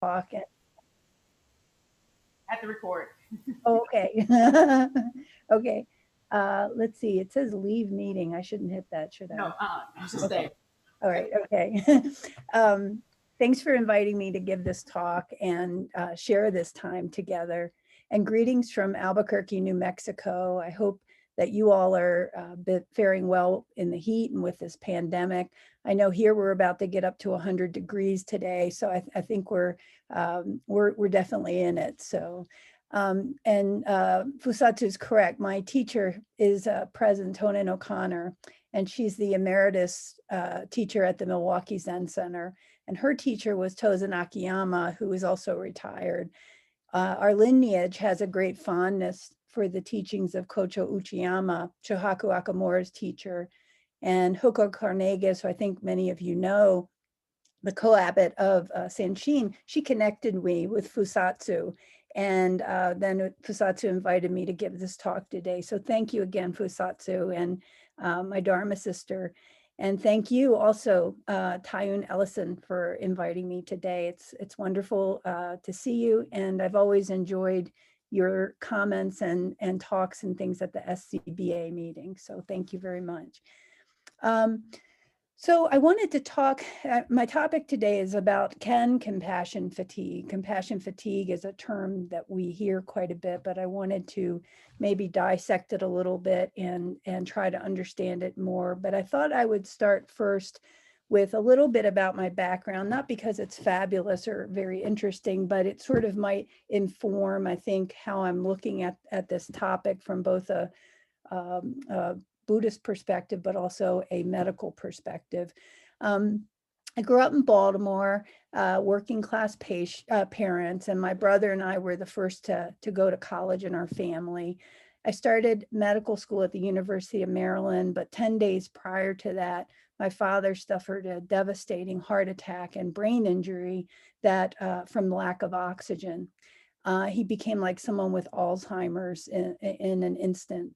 talk. At the record. Oh, okay. Okay. Let's see. It says leave meeting. I shouldn't hit that, should No, I? you should Okay. stay. All right. Okay. um, Thanks for inviting me to give this talk and share this time together. And greetings from Albuquerque, New Mexico. I hope that you all are faring well in the heat and with this pandemic. I know here we're about to get up to 100 degrees today, so I think we're definitely in it. So, and Fusatsu is correct. My teacher is President Tonen O'Connor, and she's the emeritus teacher at the Milwaukee Zen Center. And her teacher was Tozen Akiyama, who is also retired. Our lineage has a great fondness for the teachings of Kocho Uchiyama, Shohaku Akamura's teacher, and Hoko Carnegie, so I think many of you know, the co-abbot of Sanshin. She connected me with Fusatsu, and then Fusatsu invited me to give this talk today. So thank you again, Fusatsu, and my Dharma sister. And thank you also, Tayun Ellison, for inviting me today. It's wonderful to see you, and I've always enjoyed your comments and talks and things at the SCBA meeting. So thank you very much. So I wanted to talk, my topic today is about compassion fatigue. Compassion fatigue is a term that we hear quite a bit, but I wanted to maybe dissect it a little bit and try to understand it more. But I thought I would start first with a little bit about my background, not because it's fabulous or very interesting, but it sort of might inform, I think, how I'm looking at this topic from both a Buddhist perspective, but also a medical perspective. I grew up in Baltimore, working class parents, and my brother and I were the first to go to college in our family. I started medical school at the University of Maryland, but 10 days prior to that, my father suffered a devastating heart attack and brain injury that from lack of oxygen. He became like someone with Alzheimer's in an instant.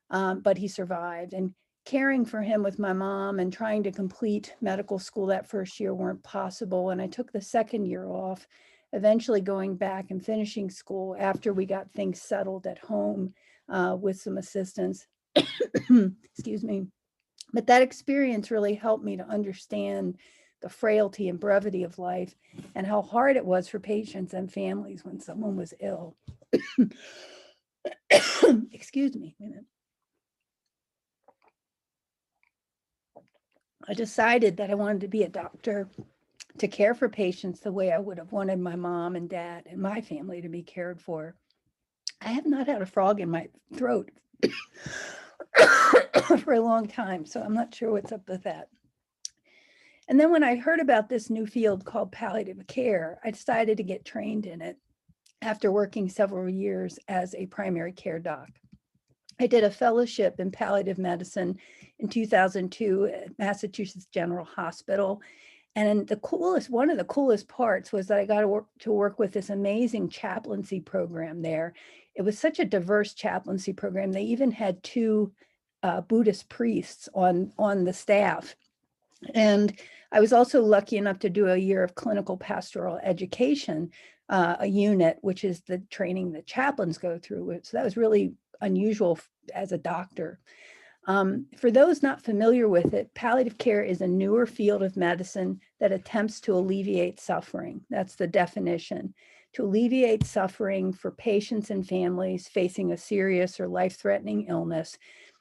But he survived. And caring for him with my mom and trying to complete medical school that first year weren't possible. And I took the second year off, eventually going back and finishing school after we got things settled at home with some assistance. Excuse me. But that experience really helped me to understand the frailty and brevity of life and how hard it was for patients and families when someone was ill. Excuse me. Wait a minute. I decided that I wanted to be a doctor to care for patients the way I would have wanted my mom and dad and my family to be cared for. I have not had a frog in my throat for a long time, so I'm not sure what's up with that. And then when I heard about this new field called palliative care, I decided to get trained in it after working several years as a primary care doc. I did a fellowship in palliative medicine in 2002 at Massachusetts General Hospital. And one of the coolest parts was that I got to work with this amazing chaplaincy program there. It was such a diverse chaplaincy program. They even had two Buddhist priests on the staff. And I was also lucky enough to do a year of clinical pastoral education, a unit, which is the training that chaplains go through. So that was really unusual as a doctor. For those not familiar with it, palliative care is a newer field of medicine that attempts to alleviate suffering. That's the definition. To alleviate suffering for patients and families facing a serious or life-threatening illness.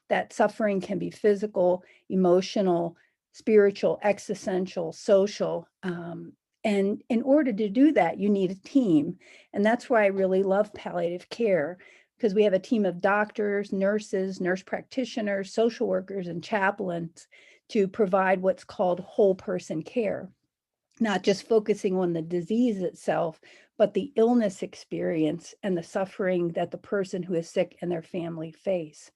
That suffering can be physical, emotional, spiritual, existential, social. And in order to do that, you need a team. And that's why I really love palliative care, because we have a team of doctors, nurses, nurse practitioners, social workers, and chaplains to provide what's called whole person care, not just focusing on the disease itself, but the illness experience and the suffering that the person who is sick and their family face.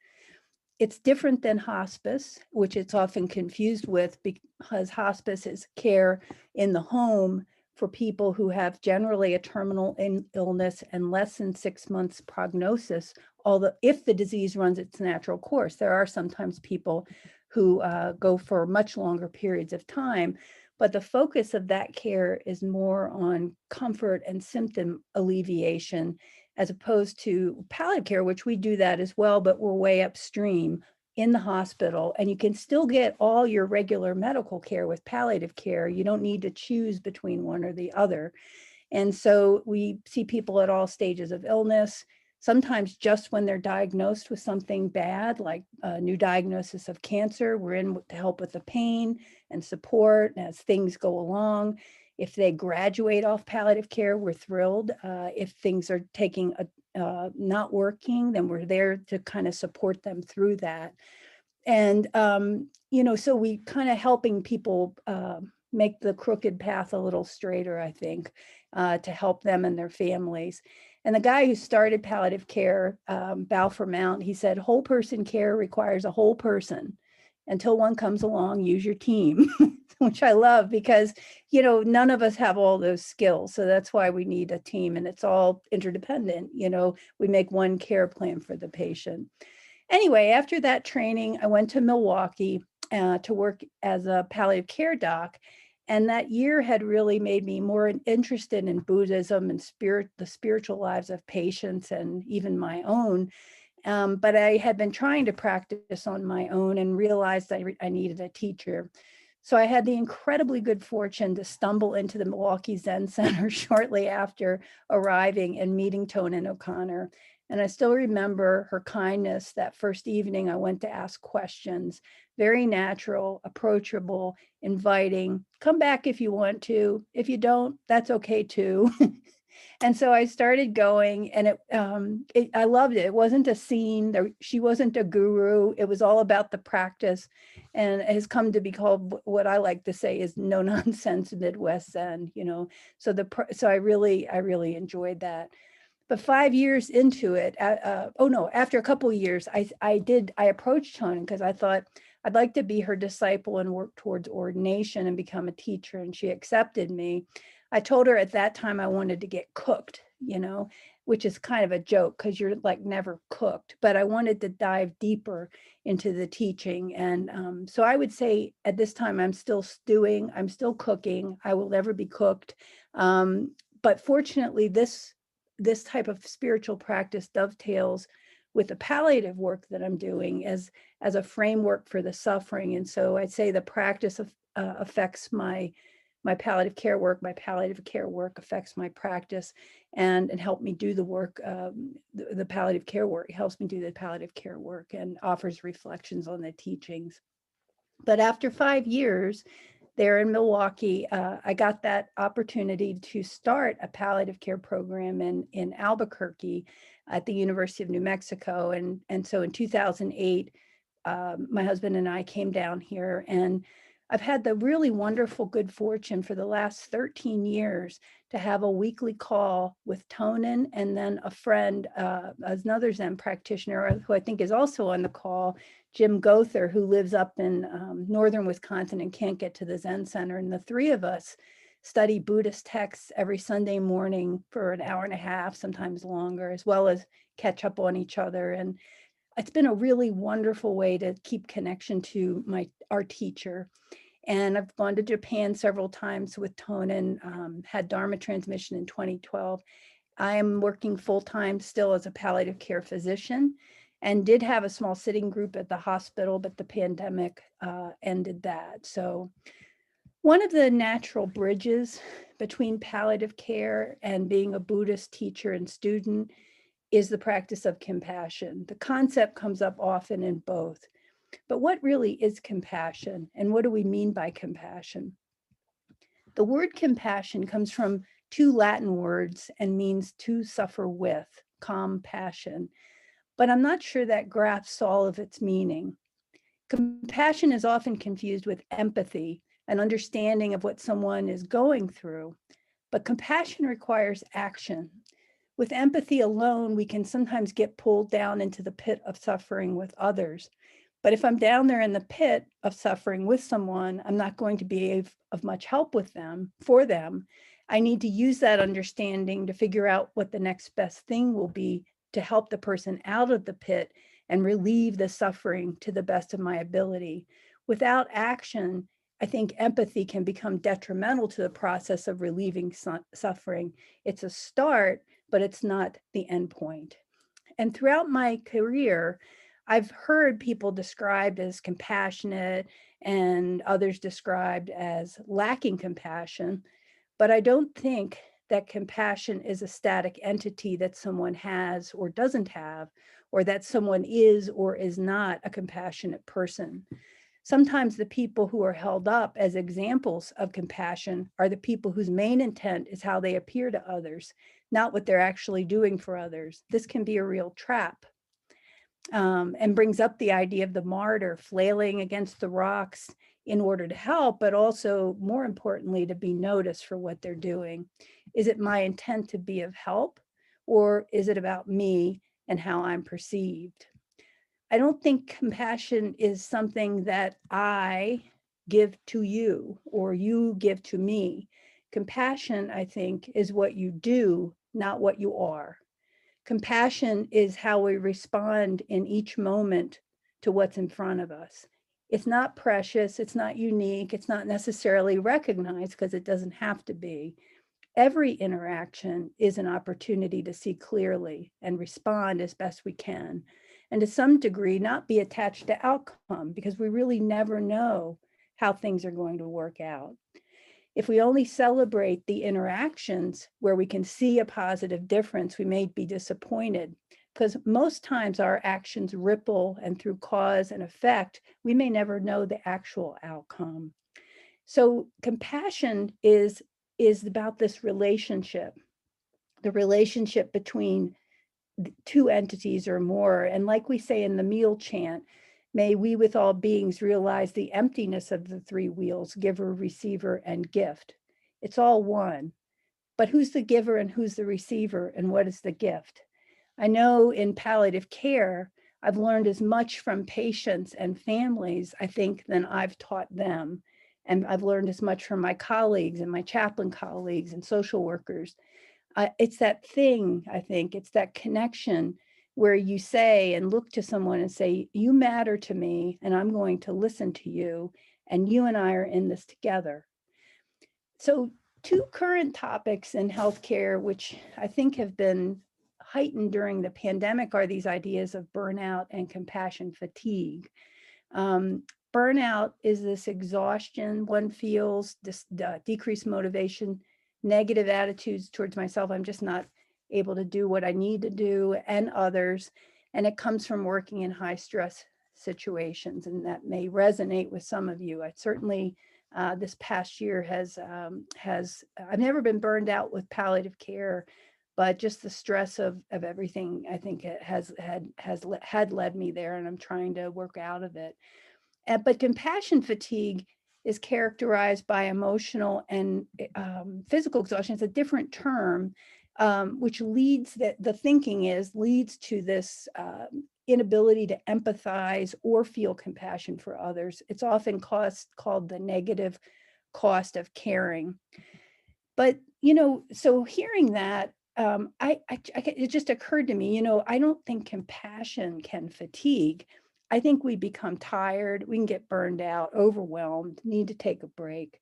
It's different than hospice, which it's often confused with because hospice is care in the home for people who have generally a terminal illness and less than 6 months prognosis, although if the disease runs its natural course. There are sometimes people who go for much longer periods of time, but the focus of that care is more on comfort and symptom alleviation, as opposed to palliative care, which we do that as well, but we're way upstream in the hospital, and you can still get all your regular medical care with palliative care. You don't need to choose between one or the other. And so we see people at all stages of illness, sometimes just when they're diagnosed with something bad, like a new diagnosis of cancer. We're in to help with the pain and support as things go along. If they graduate off palliative care, we're thrilled. If things are not working, then we're there to kind of support them through that. And, so we kind of helping people make the crooked path a little straighter, I think, to help them and their families. And the guy who started palliative care, Balfour Mount, he said, whole person care requires a whole person. Until one comes along, use your team, which I love because, none of us have all those skills. So that's why we need a team, and it's all interdependent. We make one care plan for the patient. Anyway, after that training, I went to Milwaukee to work as a palliative care doc. And that year had really made me more interested in Buddhism and the spiritual lives of patients and even my own. But I had been trying to practice on my own and realized I needed a teacher. So I had the incredibly good fortune to stumble into the Milwaukee Zen Center shortly after arriving and meeting Tonen O'Connor. And I still remember her kindness that first evening I went to ask questions. Very natural, approachable, inviting. Come back if you want to. If you don't, that's okay too. And so I started going, and I loved it. It wasn't a scene. She wasn't a guru. It was all about the practice, and it has come to be called what I like to say is no nonsense Midwest Zen. So I really enjoyed that. But 5 years into it, after a couple of years, I approached Tonen because I thought I'd like to be her disciple and work towards ordination and become a teacher, and she accepted me. I told her at that time I wanted to get cooked, which is kind of a joke because you're like never cooked, but I wanted to dive deeper into the teaching. And so I would say at this time, I'm still stewing, I'm still cooking, I will never be cooked. But fortunately, this type of spiritual practice dovetails with the palliative work that I'm doing as a framework for the suffering. And so I'd say the practice affects my palliative care work. My palliative care work affects my practice and help me do the work. The palliative care work helps me do the palliative care work and offers reflections on the teachings. But after 5 years there in Milwaukee, I got that opportunity to start a palliative care program in Albuquerque at the University of New Mexico. And so in 2008, my husband and I came down here, and I've had the really wonderful good fortune for the last 13 years to have a weekly call with Tonen and then a friend, another Zen practitioner who I think is also on the call, Jim Gother, who lives up in northern Wisconsin and can't get to the Zen Center. And the three of us study Buddhist texts every Sunday morning for an hour and a half, sometimes longer, as well as catch up on each other. And it's been a really wonderful way to keep connection to our teacher. And I've gone to Japan several times with Tonen, had Dharma transmission in 2012. I am working full-time still as a palliative care physician and did have a small sitting group at the hospital, but the pandemic ended that. So one of the natural bridges between palliative care and being a Buddhist teacher and student is the practice of compassion. The concept comes up often in both. But what really is compassion, and what do we mean by compassion? The word compassion comes from two Latin words and means to suffer with, compassion. But I'm not sure that grasps all of its meaning. Compassion is often confused with empathy, an understanding of what someone is going through. But compassion requires action. With empathy alone, we can sometimes get pulled down into the pit of suffering with others. But if I'm down there in the pit of suffering with someone, I'm not going to be of much help for them. I need to use that understanding to figure out what the next best thing will be to help the person out of the pit and relieve the suffering to the best of my ability. Without action, I think empathy can become detrimental to the process of relieving suffering. It's a start, but it's not the end point. And throughout my career, I've heard people described as compassionate and others described as lacking compassion, but I don't think that compassion is a static entity that someone has or doesn't have, or that someone is or is not a compassionate person. Sometimes the people who are held up as examples of compassion are the people whose main intent is how they appear to others, not what they're actually doing for others. This can be a real trap, and brings up the idea of the martyr flailing against the rocks in order to help, but also, more importantly, to be noticed for what they're doing. Is it my intent to be of help, or is it about me and how I'm perceived? I don't think compassion is something that I give to you or you give to me. Compassion, I think, is what you do, not what you are. Compassion is how we respond in each moment to what's in front of us. It's not precious, it's not unique, it's not necessarily recognized because it doesn't have to be. Every interaction is an opportunity to see clearly and respond as best we can, and to some degree not be attached to outcome, because we really never know how things are going to work out. If we only celebrate the interactions where we can see a positive difference, we may be disappointed, because most times our actions ripple, and through cause and effect, we may never know the actual outcome. So compassion is about this relationship, the relationship between two entities or more. And like we say in the meal chant, may we with all beings realize the emptiness of the three wheels, giver, receiver, and gift. It's all one. But who's the giver and who's the receiver, and what is the gift? I know in palliative care, I've learned as much from patients and families, I think, than I've taught them. And I've learned as much from my colleagues and my chaplain colleagues and social workers. It's that thing, I think, it's that connection where you say and look to someone and say, you matter to me, and I'm going to listen to you, and you and I are in this together. So two current topics in healthcare, which I think have been heightened during the pandemic, are these ideas of burnout and compassion fatigue. Burnout is this exhaustion one feels, this decreased motivation, negative attitudes towards myself. I'm just not able to do what I need to do, and others. And it comes from working in high stress situations. And that may resonate with some of you. I certainly, this past year I've never been burned out with palliative care, but just the stress of everything, I think it had led me there, and I'm trying to work out of it. But compassion fatigue is characterized by emotional and physical exhaustion. It's a different term, which leads to this inability to empathize or feel compassion for others. It's often called the negative cost of caring. But, so hearing that, it just occurred to me, I don't think compassion can fatigue. I think we become tired, we can get burned out, overwhelmed, need to take a break.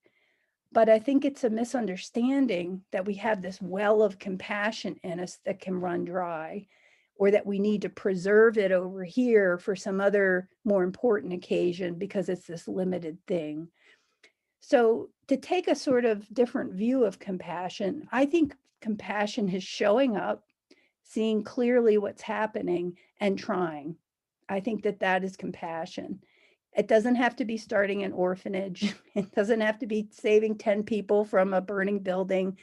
But I think it's a misunderstanding that we have this well of compassion in us that can run dry, or that we need to preserve it over here for some other more important occasion because it's this limited thing. So to take a sort of different view of compassion, I think compassion is showing up, seeing clearly what's happening, and trying. I think that is compassion. It doesn't have to be starting an orphanage. It doesn't have to be saving 10 people from a burning building.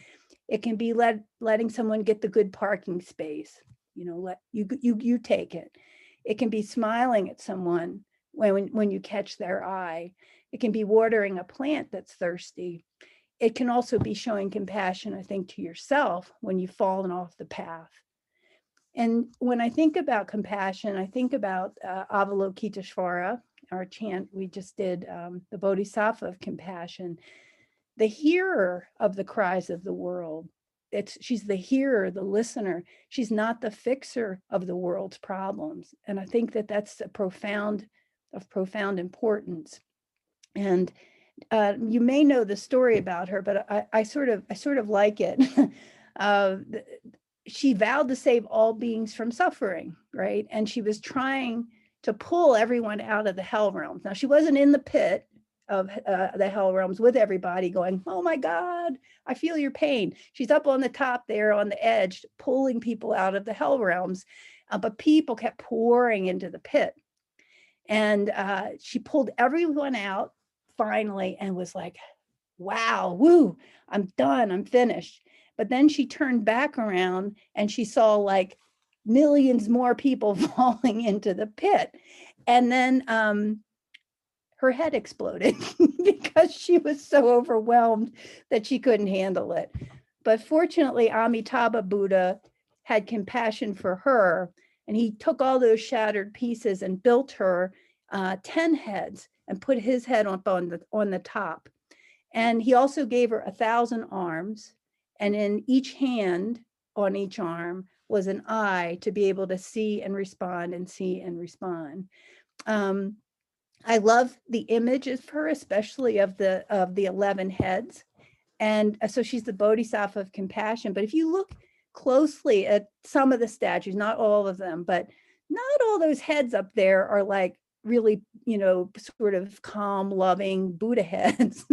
It can be letting someone get the good parking space. Let you take it. It can be smiling at someone when you catch their eye. It can be watering a plant that's thirsty. It can also be showing compassion, I think, to yourself when you've fallen off the path. And when I think about compassion, I think about Avalokiteshvara, our chant we just did, the Bodhisattva of compassion, the hearer of the cries of the world. She's the hearer, the listener. She's not the fixer of the world's problems. And I think that's of profound importance. And You may know the story about her, but I sort of like it. She vowed to save all beings from suffering, right? And she was trying to pull everyone out of the hell realms. Now, she wasn't in the pit of the hell realms with everybody going, oh my God, I feel your pain. She's up on the top there on the edge, pulling people out of the hell realms, but people kept pouring into the pit. And she pulled everyone out finally and was like, wow, woo, I'm done, I'm finished. But then she turned back around and she saw like millions more people falling into the pit. And then her head exploded because she was so overwhelmed that she couldn't handle it. But fortunately, Amitabha Buddha had compassion for her, and he took all those shattered pieces and built her 10 heads and put his head up on the top. And he also gave her 1,000 arms, and in each hand on each arm was an eye to be able to see and respond and see and respond. I love the image of her, especially of the 11 heads. And so she's the Bodhisattva of compassion. But if you look closely at some of the statues, not all of them, but not all those heads up there are like really, sort of calm, loving Buddha heads.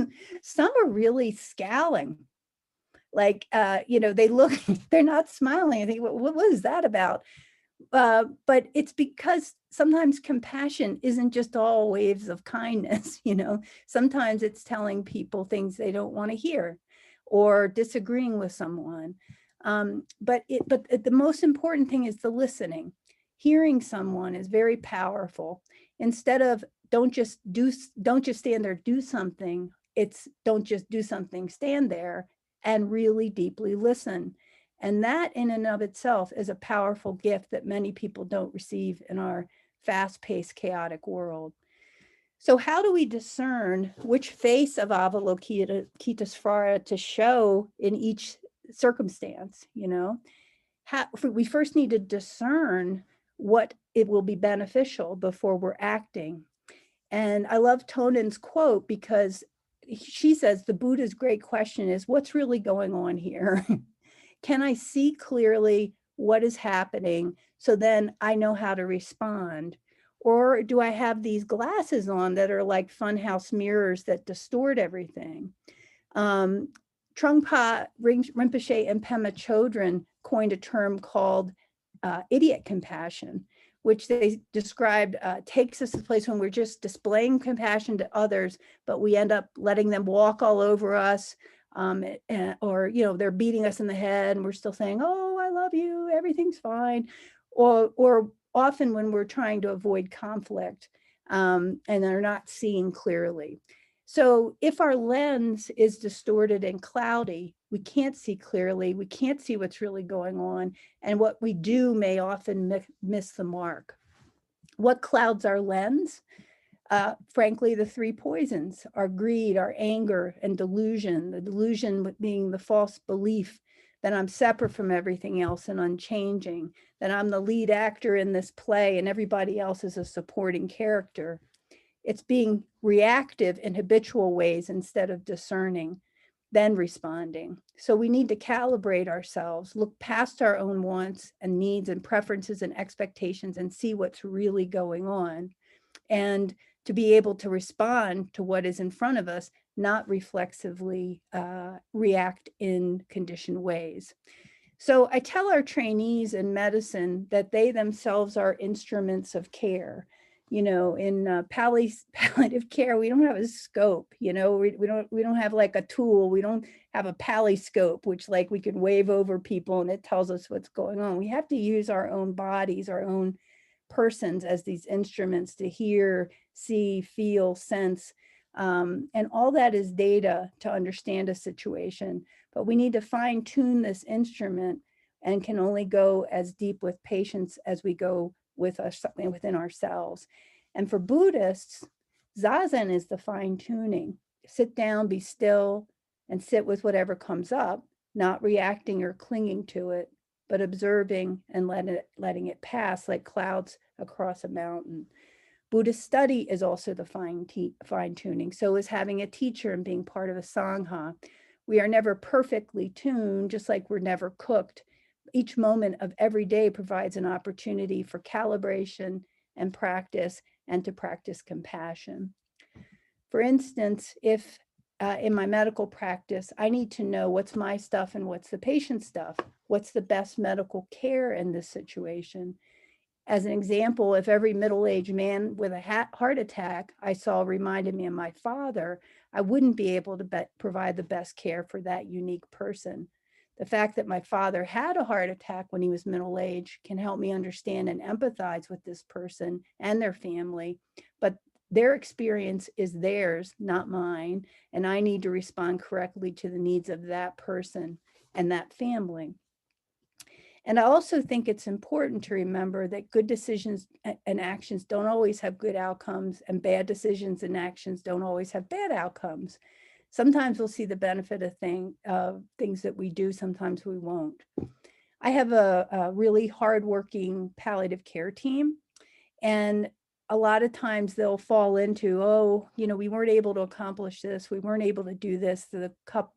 Some are really scowling. Like, they look, they're not smiling. I think, what is that about? But it's because sometimes compassion isn't just all waves of kindness, sometimes it's telling people things they don't want to hear or disagreeing with someone. But the most important thing is the listening. Hearing someone is very powerful. Instead of don't just stand there, do something. It's don't just do something, stand there and really deeply listen. And that in and of itself is a powerful gift that many people don't receive in our fast-paced, chaotic world. So how do we discern which face of Avalokitesvara to show in each circumstance? We first need to discern what it will be beneficial before we're acting. And I love Tonen's quote because she says the Buddha's great question is, what's really going on here? Can I see clearly what is happening so then I know how to respond? Or do I have these glasses on that are like funhouse mirrors that distort everything? Trungpa Rinpoche and Pema Chodron coined a term called idiot compassion, which they described takes us to the place when we're just displaying compassion to others, but we end up letting them walk all over us. Or they're beating us in the head and we're still saying, oh, I love you, everything's fine. Or often when we're trying to avoid conflict and they're not seeing clearly. So if our lens is distorted and cloudy, we can't see clearly, we can't see what's really going on, and what we do may often miss the mark. What clouds our lens? Frankly, the three poisons are greed, our anger, and delusion. The delusion being the false belief that I'm separate from everything else and unchanging, that I'm the lead actor in this play and everybody else is a supporting character. It's being reactive in habitual ways instead of discerning, then responding. So we need to calibrate ourselves, look past our own wants and needs and preferences and expectations and see what's really going on. And to be able to respond to what is in front of us, not reflexively react in conditioned ways. So I tell our trainees in medicine that they themselves are instruments of care. In palliative care, we don't have a scope. We don't have like a tool. We don't have a paliscope, which like we could wave over people and it tells us what's going on. We have to use our own bodies, our own persons as these instruments to hear, see, feel, sense. And all that is data to understand a situation. But we need to fine tune this instrument and can only go as deep with patients as we go with us within ourselves. And for Buddhists, Zazen is the fine tuning. Sit down, be still, and sit with whatever comes up, not reacting or clinging to it, but observing and letting it pass like clouds across a mountain. Buddhist study is also the fine tuning. So is having a teacher and being part of a sangha. We are never perfectly tuned, just like we're never cooked. Each moment of every day provides an opportunity for calibration and practice, and to practice compassion. For instance, if in my medical practice, I need to know what's my stuff and what's the patient's stuff, what's the best medical care in this situation. As an example, if every middle-aged man with a heart attack I saw reminded me of my father, I wouldn't be able to provide the best care for that unique person. The fact that my father had a heart attack when he was middle-aged can help me understand and empathize with this person and their family, but their experience is theirs, not mine, and I need to respond correctly to the needs of that person and that family. And I also think it's important to remember that good decisions and actions don't always have good outcomes, and bad decisions and actions don't always have bad outcomes. Sometimes we'll see the benefit of things that we do, sometimes we won't. I have a really hardworking palliative care team, and a lot of times they'll fall into, oh, we weren't able to accomplish this, we weren't able to do this, the cup,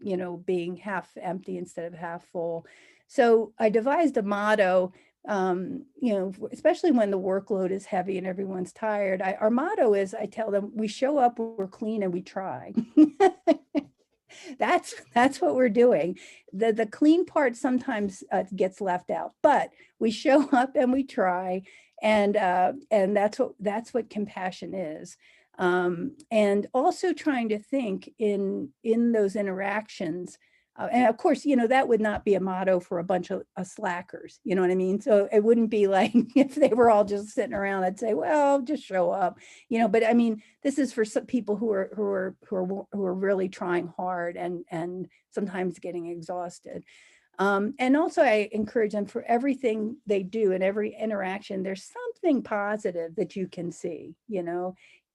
being half empty instead of half full. So I devised a motto, especially when the workload is heavy and everyone's tired. Our motto is, I tell them, we show up, we're clean, and we try. That's what we're doing. The clean part sometimes gets left out, but we show up and we try, and that's what compassion is. And also trying to think in those interactions. And of course, that would not be a motto for a bunch of slackers, you know what I mean? So it wouldn't be like if they were all just sitting around, I'd say, well, just show up, but I mean, this is for some people who are really trying hard and sometimes getting exhausted. And also I encourage them, for everything they do and every interaction, there's something positive that you can see,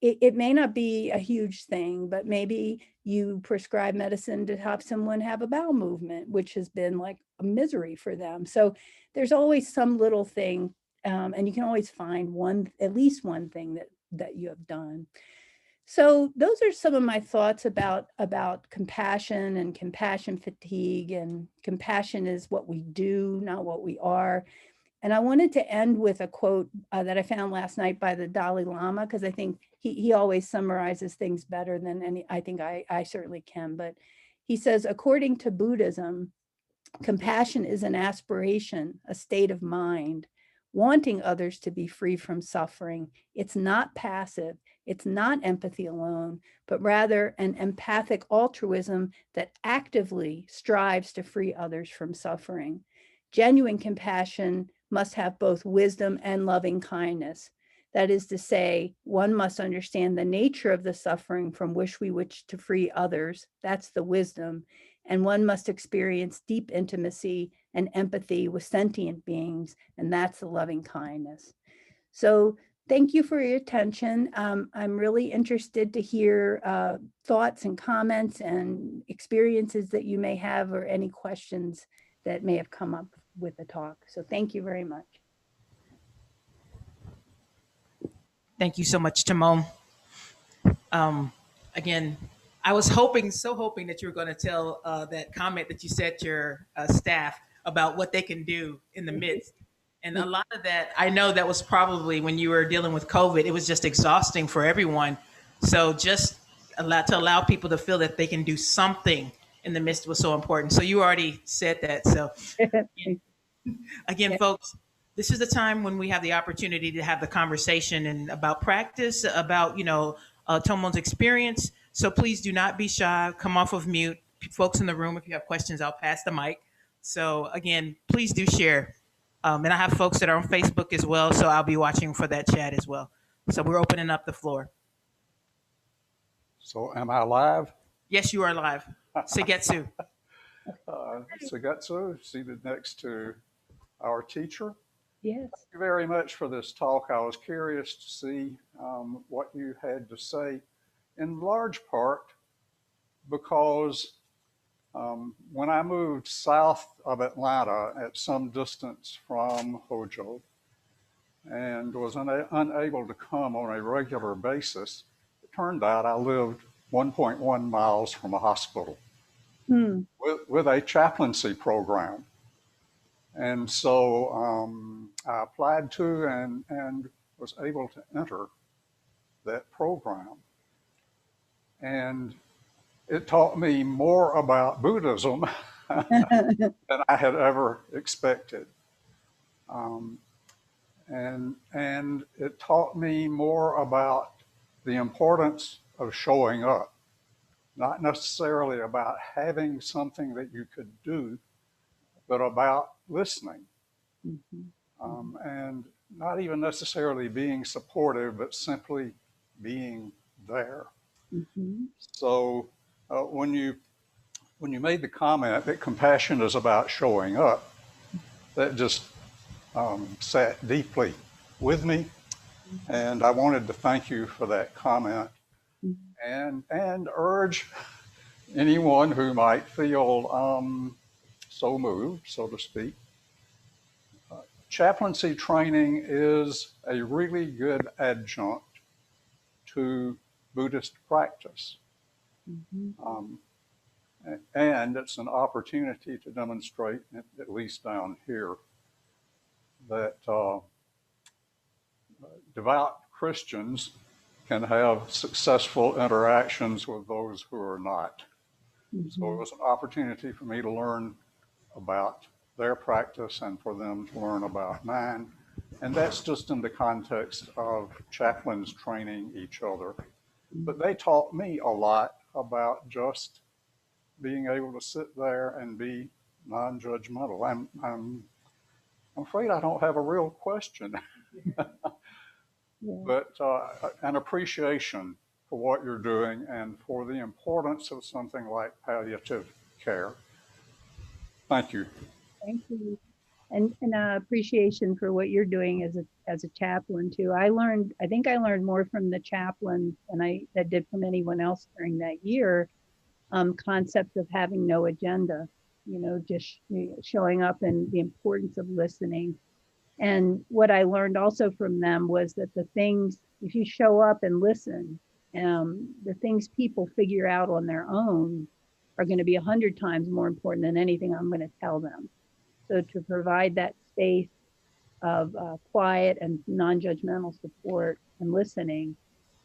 It may not be a huge thing, but maybe you prescribe medicine to help someone have a bowel movement, which has been like a misery for them. So there's always some little thing, and you can always find at least one thing that you have done. So those are some of my thoughts about compassion and compassion fatigue. And compassion is what we do, not what we are. And I wanted to end with a quote that I found last night by the Dalai Lama, because I think he always summarizes things better than any. I think I certainly can. But he says, according to Buddhism, compassion is an aspiration, a state of mind, wanting others to be free from suffering. It's not passive. It's not empathy alone, but rather an empathic altruism that actively strives to free others from suffering. Genuine compassion must have both wisdom and loving kindness. That is to say, one must understand the nature of the suffering from which we wish to free others. That's the wisdom. And one must experience deep intimacy and empathy with sentient beings, and that's the loving kindness. So thank you for your attention. I'm really interested to hear thoughts and comments and experiences that you may have, or any questions that may have come up with the talk. So thank you very much. Thank you so much, Tomon. Again, I was so hoping that you were going to tell that comment that you said to your staff about what they can do in the midst. And a lot of that, I know that was probably when you were dealing with COVID, it was just exhausting for everyone. So just to allow people to feel that they can do something in the midst was so important. So you already said that. So again, folks, this is the time when we have the opportunity to have the conversation and about practice, about, Tomon's experience. So please do not be shy. Come off of mute. Folks in the room, if you have questions, I'll pass the mic. So again, please do share. And I have folks that are on Facebook as well, so I'll be watching for that chat as well. So we're opening up the floor. So am I live? Yes, you are live. Sugetsu. Sugetsu, seated next to our teacher. Yes. Thank you very much for this talk. I was curious to see what you had to say, in large part because when I moved south of Atlanta at some distance from Hojo, and was unable to come on a regular basis. It turned out I lived 1.1 miles from a hospital with a chaplaincy program. And so I applied to and was able to enter that program. And it taught me more about Buddhism than I had ever expected. And it taught me more about the importance of showing up, not necessarily about having something that you could do, but about listening. And not even necessarily being supportive, but simply being there. So when you made the comment that compassion is about showing up, that just sat deeply with me, and I wanted to thank you for that comment, and urge anyone who might feel so moved, so to speak. Chaplaincy training is a really good adjunct to Buddhist practice. And it's an opportunity to demonstrate, at least down here, that devout Christians can have successful interactions with those who are not. So it was an opportunity for me to learn about their practice and for them to learn about mine. And that's just in the context of chaplains training each other. But they taught me a lot about just being able to sit there and be non-judgmental. I'm afraid I don't have a real question, but an appreciation for what you're doing and for the importance of something like palliative care. Thank you. Thank you. And appreciation for what you're doing as a chaplain too. I think I learned more from the chaplain than I did from anyone else during that year. Concept of having no agenda, just showing up and the importance of listening. And what I learned also from them was that the things, if you show up and listen, the things people figure out on their own are going to be 100 times more important than anything I'm going to tell them. So to provide that space of quiet and non-judgmental support and listening,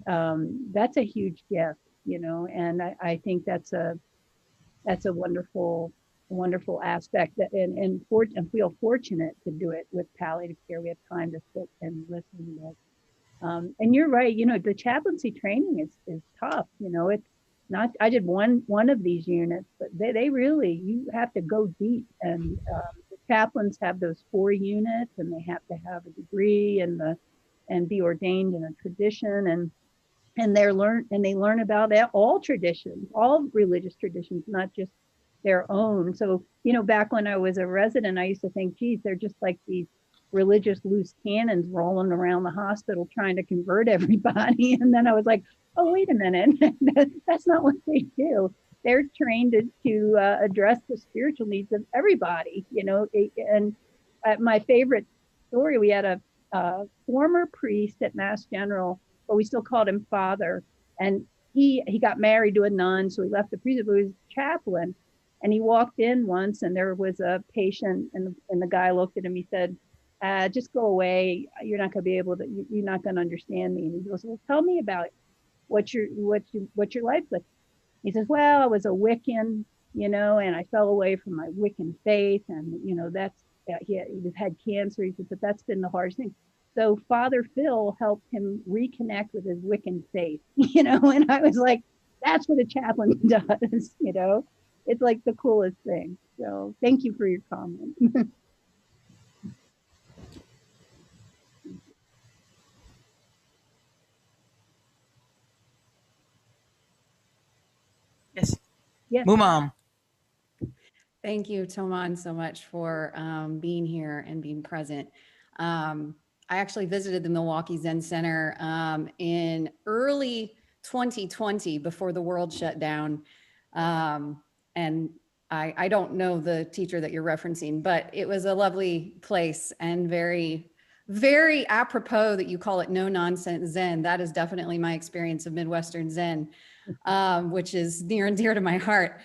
that's a huge gift, and I think that's a wonderful aspect that, and feel fortunate to do it with palliative care. We have time to sit and listen. And you're right, the chaplaincy training is tough. It's not, I did one of these units, but they really, you have to go deep, and the chaplains have those 4 units, and they have to have a degree and be ordained in a tradition, and they learn about all traditions, all religious traditions, not just their own. So, back when I was a resident, I used to think, geez, they're just like these religious loose cannons rolling around the hospital trying to convert everybody. And then I was like, oh, wait a minute, that's not what they do. They're trained to address the spiritual needs of everybody, and my favorite story, we had a former priest at Mass General, but we still called him Father. And he got married to a nun, so he left the priesthood, but he was a chaplain. And he walked in once, and there was a patient, and the guy looked at him. He said, just go away. You're not going to be able to, you're not going to understand me. And he goes, well, tell me about what your life's like. He says, well, I was a Wiccan, and I fell away from my Wiccan faith. And, that's, he had cancer. He said, but that's been the hardest thing. So Father Phil helped him reconnect with his Wiccan faith, and I was like, that's what a chaplain does, It's like the coolest thing. So thank you for your comment. Yes. Yes. Mumam. Thank you, Tomon, so much for being here and being present. I actually visited the Milwaukee Zen Center in early 2020 before the world shut down. And I don't know the teacher that you're referencing, but it was a lovely place and very very apropos that you call it no nonsense Zen. That is definitely my experience of Midwestern Zen, which is near and dear to my heart.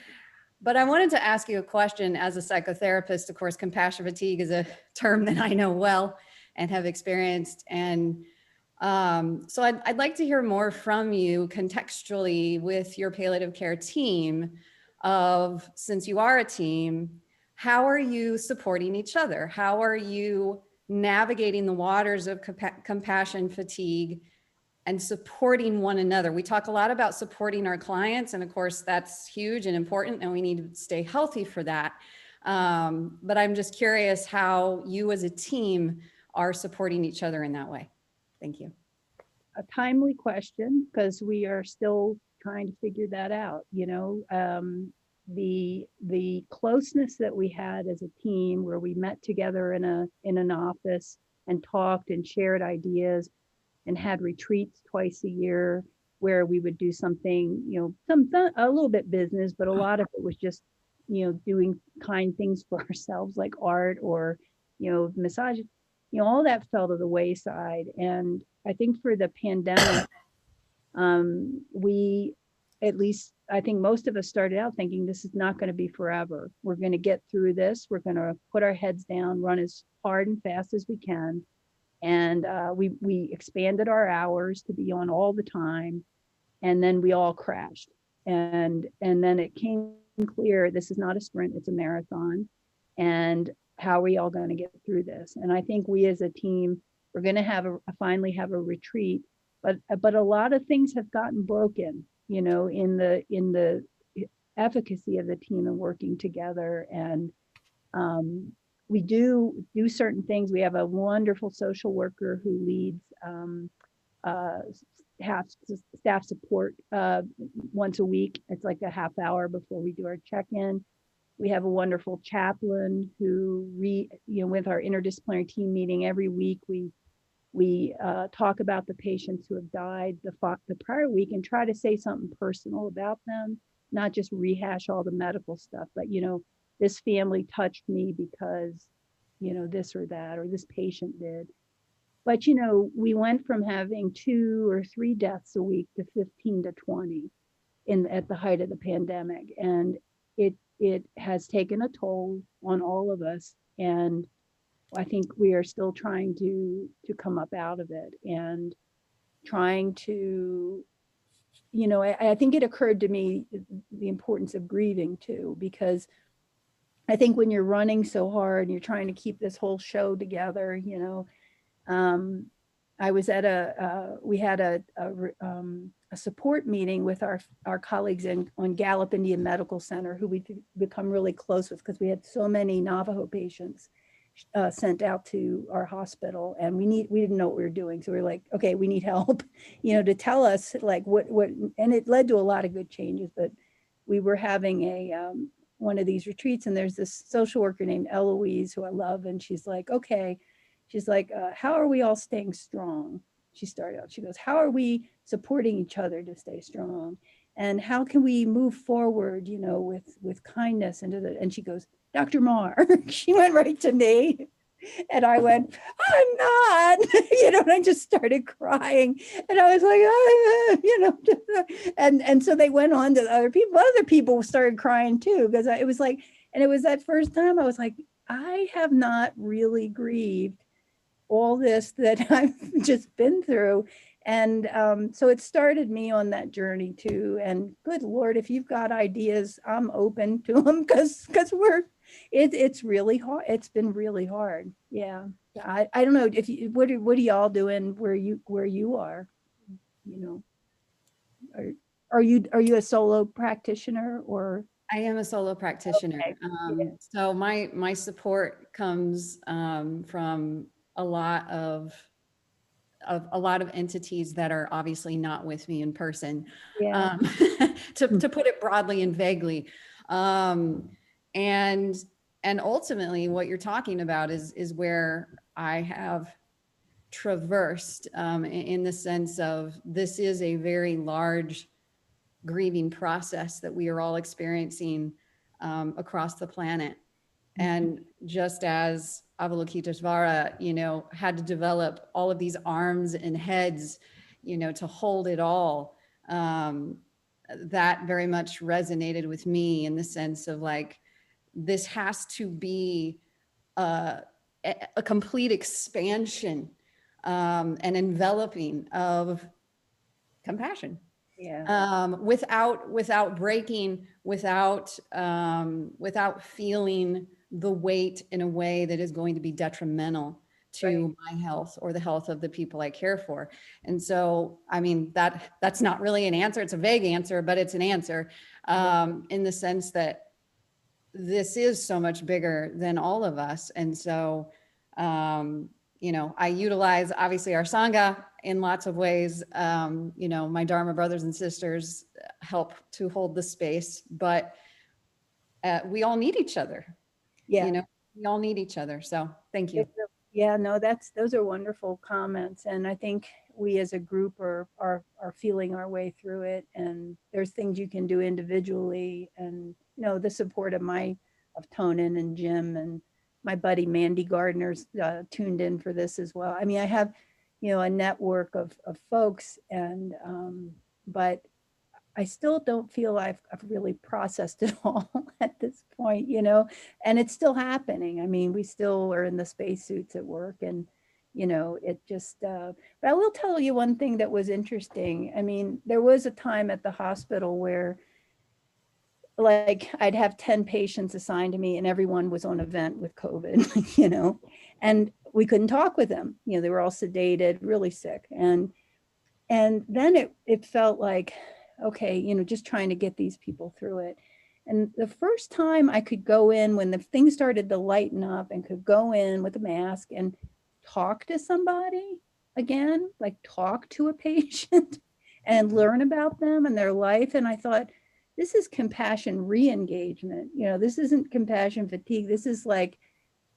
But I wanted to ask you a question as a psychotherapist. Of course, compassion fatigue is a term that I know well and have experienced. And so I'd like to hear more from you contextually with your palliative care team of, since you are a team, how are you supporting each other? How are you navigating the waters of compassion fatigue and supporting one another? We talk a lot about supporting our clients, and of course that's huge and important, and we need to stay healthy for that. But I'm just curious how you as a team are supporting each other in that way. Thank you. A timely question, because we are still trying to figure that out. The closeness that we had as a team, where we met together in an office and talked and shared ideas and had retreats twice a year where we would do something, a little bit business, but a lot of it was just, doing kind things for ourselves, like art or, massage, all that fell to the wayside. And I think for the pandemic, I think most of us started out thinking this is not going to be forever. We're going to get through this. We're going to put our heads down, run as hard and fast as we can. And we expanded our hours to be on all the time. And then we all crashed. And then it came clear, this is not a sprint, it's a marathon. And how are we all going to get through this? And I think we as a team, we're going to finally have a retreat, but a lot of things have gotten broken, in the efficacy of the team and working together. And we do certain things. We have a wonderful social worker who leads staff support once a week. It's like a half hour before we do our check-in. We have a wonderful chaplain who, with our interdisciplinary team meeting every week, we talk about the patients who have died the prior week and try to say something personal about them, not just rehash all the medical stuff, but, this family touched me because, this or that, or this patient did. But, we went from having 2 or 3 deaths a week to 15 to 20 at the height of the pandemic. And it has taken a toll on all of us. And I think we are still trying to come up out of it and trying to, I think it occurred to me the importance of grieving too, because I think when you're running so hard and you're trying to keep this whole show together, I was at we had a support meeting with our colleagues on Gallup Indian Medical Center, who we've become really close with because we had so many Navajo patients sent out to our hospital, and we didn't know what we were doing. So we were like, okay, we need help, to tell us like what, and it led to a lot of good changes. But we were having one of these retreats, and there's this social worker named Eloise who I love, and she's like, okay. She's like, how are we all staying strong? She started out, she goes, how are we supporting each other to stay strong? And how can we move forward, with kindness and she goes, Dr. Marr. She went right to me. And I went, I'm not, and I just started crying. And I was like, and so they went on to other people. Other people started crying too, because it was like, and it was that first time I was like, I have not really grieved all this that I've just been through. And so it started me on that journey too. And good Lord, if you've got ideas, I'm open to them because it's really hard. It's been really hard. Yeah. I don't know if you, what are y'all doing where you are, are you a solo practitioner or? I am a solo practitioner. Okay. So my support comes from a lot of entities that are obviously not with me in person, Yeah. to put it broadly and vaguely. And ultimately what you're talking about is where I have traversed in the sense of this is a very large grieving process that we are all experiencing across the planet. And just as Avalokiteshvara, had to develop all of these arms and heads, to hold it all. That very much resonated with me in the sense of like, this has to be a complete expansion and enveloping of compassion. Yeah. Without breaking, without feeling the weight in a way that is going to be detrimental to my health or the health of the people I care for. And so, I mean, that's not really an answer. It's a vague answer, but it's an answer in the sense that this is so much bigger than all of us. And so, I utilize obviously our Sangha in lots of ways. My Dharma brothers and sisters help to hold the space, but we all need each other. Yeah. We all need each other. So thank you. Yeah, no, those are wonderful comments. And I think we as a group are feeling our way through it. And there's things you can do individually, and, the support of Tonen and Jim and my buddy Mandy Gardner's tuned in for this as well. I mean, I have, a network of folks, and but I still don't feel I've really processed it all at this point, and it's still happening. I mean, we still are in the spacesuits at work, and, it just, but I will tell you one thing that was interesting. I mean, there was a time at the hospital where, like, I'd have 10 patients assigned to me and everyone was on a vent with COVID, and we couldn't talk with them. They were all sedated, really sick. And then it felt like, okay, just trying to get these people through it. And the first time I could go in when the things started to lighten up and could go in with a mask and talk to somebody again, like talk to a patient and learn about them and their life. And I thought, this is compassion re-engagement. This isn't compassion fatigue. This is like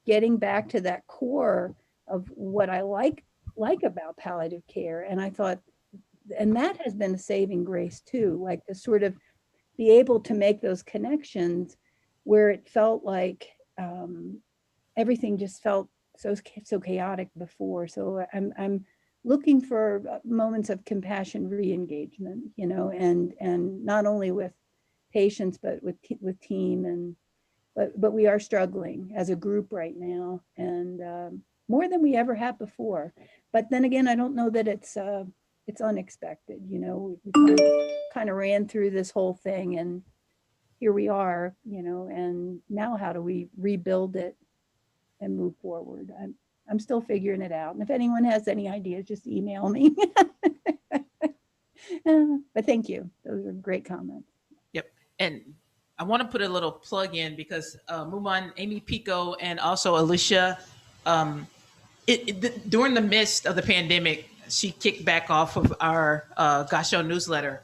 getting back to that core of what I like about palliative care. And I thought, and that has been a saving grace too, like to sort of be able to make those connections where it felt like everything just felt so chaotic before. So I'm looking for moments of compassion re-engagement, and not only with patients, but with team, but we are struggling as a group right now, and more than we ever have before. But then again, I don't know that it's unexpected. We kind of ran through this whole thing, and here we are, and now how do we rebuild it and move forward? I'm still figuring it out. And if anyone has any ideas, just email me. But thank you. Those are great comments. Yep. And I want to put a little plug in because Muman, Amy Pico, and also Alicia, during the midst of the pandemic, she kicked back off of our Gasho newsletter,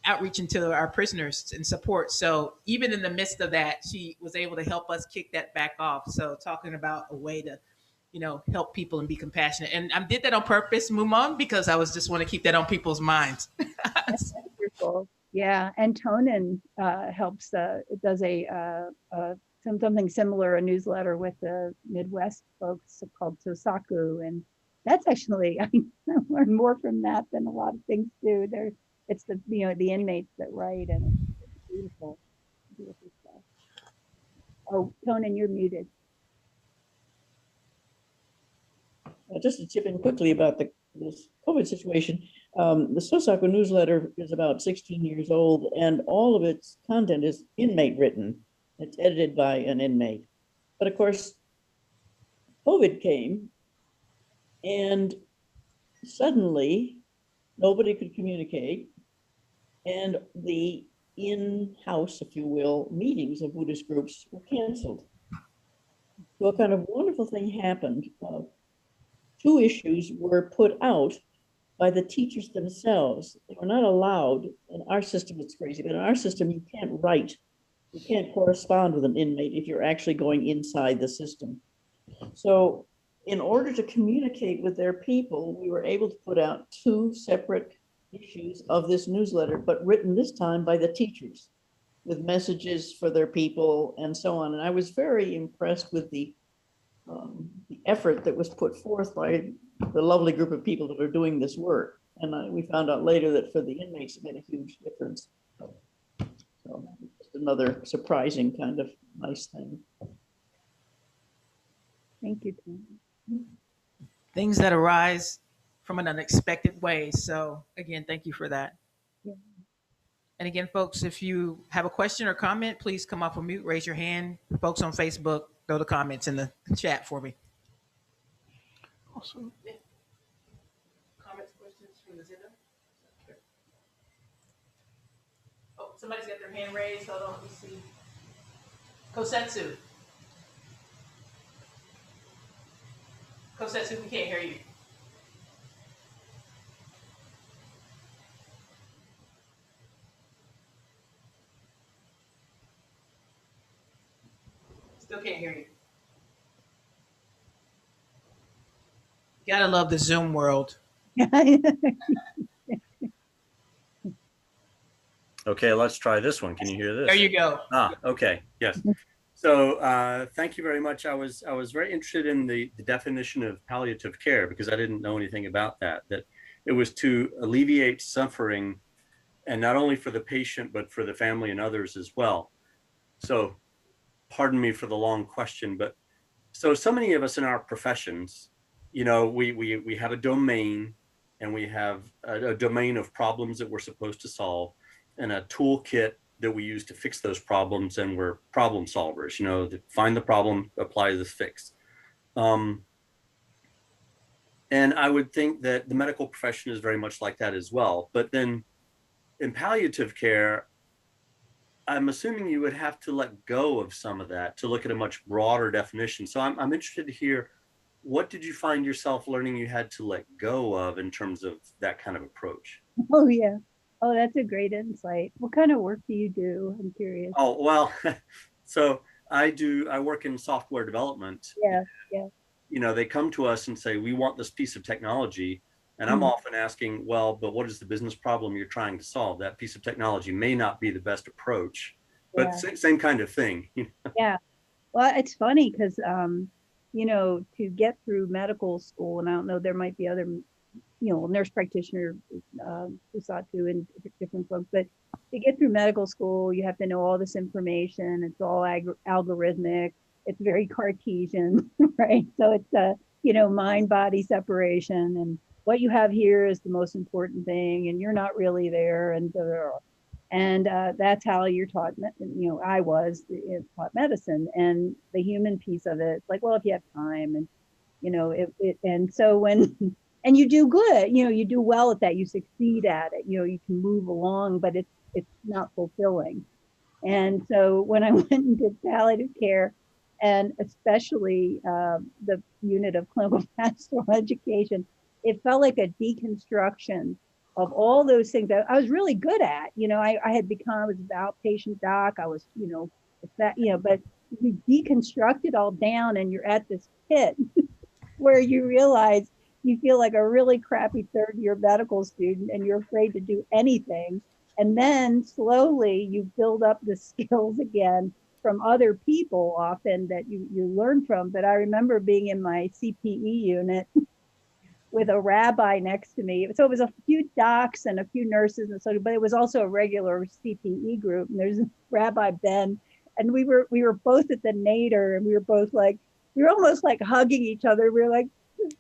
outreaching to our prisoners and support. So even in the midst of that, she was able to help us kick that back off. So talking about a way to, help people and be compassionate. And I did that on purpose, Muman, because I was just want to keep that on people's minds. That's wonderful. Yeah, and Tonen helps. Does something similar, a newsletter with the Midwest folks called Sosaku, and that's actually, I learned more from that than a lot of things do. It's the the inmates that write, and it's beautiful, beautiful stuff. Oh, Tonen, you're muted. Just to chip in quickly about this COVID situation, the Sosaku newsletter is about 16 years old, and all of its content is inmate written. It's edited by an inmate. But of course, COVID came, and suddenly nobody could communicate, and the in-house, if you will, meetings of Buddhist groups were canceled. So a kind of wonderful thing happened. Two issues were put out by the teachers themselves. They were not allowed. In our system, it's crazy, but in our system, you can't write. You can't correspond with an inmate if you're actually going inside the system. So in order to communicate with their people, we were able to put out two separate issues of this newsletter, but written this time by the teachers. with messages for their people and so on. And I was very impressed with the effort that was put forth by the lovely group of people that are doing this work. And we found out later that for the inmates, it made a huge difference. So just another surprising kind of nice thing. Thank you, Tom. Things that arise from an unexpected way. So again, thank you for that. Yeah. And again, folks, if you have a question or comment, please come off of mute, raise your hand. Folks on Facebook, throw the comments in the chat for me. Awesome. Comments, questions from the Zeno? Oh, somebody's got their hand raised. Hold on, let me see. Kosetsu. Kosetsu, we can't hear you. Still can't hear you. Gotta love the Zoom world. Okay, let's try this one. Can you hear this? There you go. Okay, yes. So thank you very much. I was very interested in the definition of palliative care because I didn't know anything about that it was to alleviate suffering, and not only for the patient, but for the family and others as well. So pardon me for the long question, but so many of us in our professions, you know, we have a domain, and we have a domain of problems that we're supposed to solve, and a toolkit that we use to fix those problems, and we're problem solvers, you know, find the problem, apply the fix. And I would think that the medical profession is very much like that as well. But then in palliative care, I'm assuming you would have to let go of some of that to look at a much broader definition. So I'm interested to hear, what did you find yourself learning you had to let go of in terms of that kind of approach? Oh, yeah. Oh, that's a great insight. What kind of work do you do? I'm curious. Oh, well, so I work in software development. Yeah, yeah. You know, they come to us and say, we want this piece of technology. And I'm often asking, well, but what is the business problem you're trying to solve? That piece of technology may not be the best approach, but same kind of thing. Yeah. Well, it's funny because, you know, to get through medical school, and I don't know, there might be other, you know, nurse practitioner, Usatu and different folks, but to get through medical school, you have to know all this information. It's all algorithmic. It's very Cartesian, right? So it's you know, mind-body separation, and what you have here is the most important thing, and you're not really there, and that's how you're taught. You know, I was taught medicine, and the human piece of it. Like, well, if you have time, and you know, and so when. And you do good, you know, you do well at that, you succeed at it, you know, you can move along, but it's not fulfilling. And so when I went and did palliative care, and especially the unit of clinical pastoral education, it felt like a deconstruction of all those things that I was really good at. You know, I was an outpatient doc, I was, you know, that, you know, but you deconstruct it all down, and you're at this pit where you realize you feel like a really crappy third-year medical student, and you're afraid to do anything. And then slowly you build up the skills again from other people often that you learn from. But I remember being in my CPE unit with a rabbi next to me. So it was a few docs and a few nurses, and so, but it was also a regular CPE group. And there's Rabbi Ben, and we were both at the nadir, and we were both like, we were almost like hugging each other. We were like,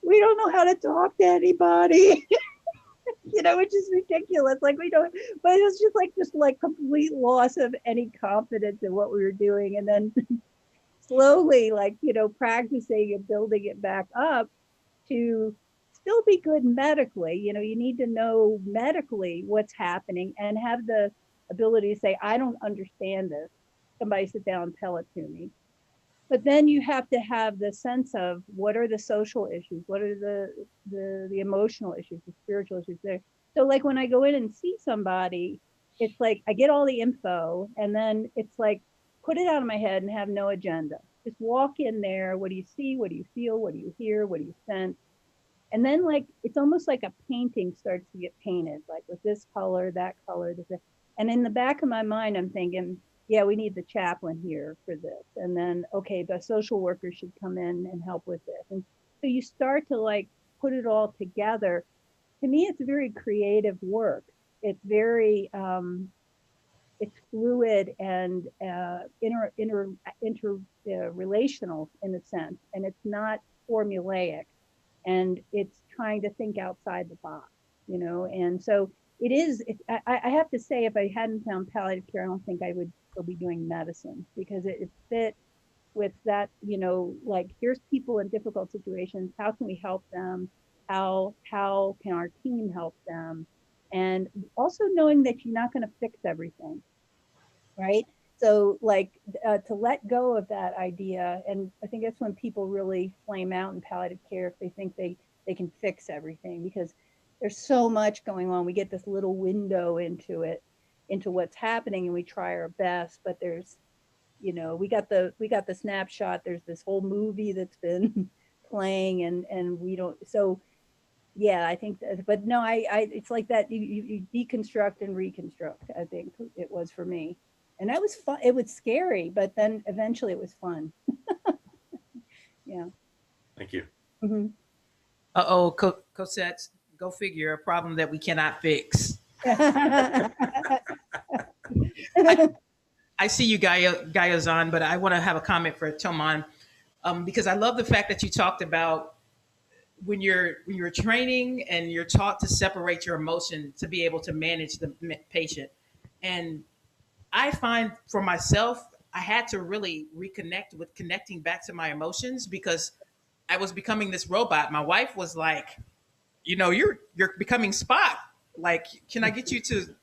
we don't know how to talk to anybody, you know, which is ridiculous. Like, we don't, but it was just like complete loss of any confidence in what we were doing. And then slowly, like, you know, practicing and building it back up to still be good medically. You know, you need to know medically what's happening and have the ability to say, I don't understand this. Somebody sit down and tell it to me. But then you have to have the sense of what are the social issues, what are the emotional issues, the spiritual issues there. So like when I go in and see somebody, it's like I get all the info, and then it's like put it out of my head and have no agenda. Just walk in there. What do you see? What do you feel? What do you hear? What do you sense? And then like it's almost like a painting starts to get painted, like with this color, that color, this. And in the back of my mind, I'm thinking, yeah, we need the chaplain here for this. And then, okay, the social worker should come in and help with this. And so you start to like put it all together. To me, it's very creative work. It's very, it's fluid and interrelational in a sense, and it's not formulaic, and it's trying to think outside the box, you know. And so it is. I have to say, if I hadn't found palliative care, I don't think I would still be doing medicine, because it fit with that, you know, like, here's people in difficult situations. How can we help them? How can our team help them? And also knowing that you're not going to fix everything, right? So like to let go of that idea. And I think that's when people really flame out in palliative care, if they think they can fix everything, because there's so much going on. We get this little window into it, into what's happening, and we try our best, but there's, you know, we got the snapshot. There's this whole movie that's been playing, and we don't. So yeah, I think that, but no, I it's like that. You deconstruct and reconstruct. I think it was for me, and that was fun. It was scary, but then eventually it was fun. Yeah. Thank you. Mm-hmm. Uh-oh, Cosettes, go figure, a problem that we cannot fix. I see you, Gaia's on, but I want to have a comment for Tomon, because I love the fact that you talked about when you're training and you're taught to separate your emotion to be able to manage the patient. And I find for myself, I had to really reconnect with connecting back to my emotions, because I was becoming this robot. My wife was like, you know, you're becoming Spock. Like, can I get you to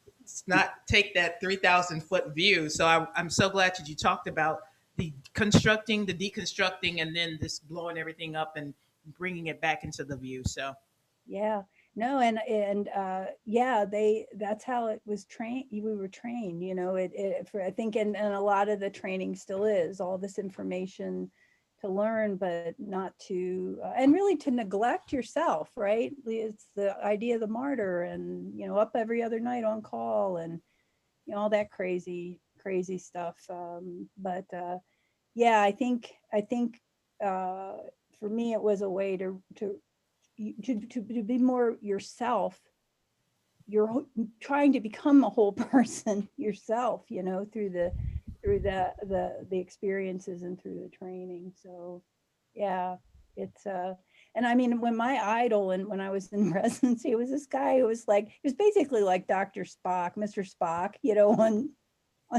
not take that 3,000 foot view? So I'm so glad that you talked about the constructing, the deconstructing, and then this blowing everything up and bringing it back into the view. So Yeah, no, and yeah, that's how it was trained. We were trained, you know, it for, I think, and a lot of the training still is all this information to learn, but not to, and really to neglect yourself, right? It's the idea of the martyr, and, you know, up every other night on call, and, you know, all that crazy stuff. But yeah, I think for me, it was a way to be more yourself. You're trying to become a whole person yourself, you know, through the experiences and through the training. So yeah, it's and I mean, when my idol, and when I was in residency, it was this guy who was like, he was basically like Dr. Spock, Mr. Spock, you know, on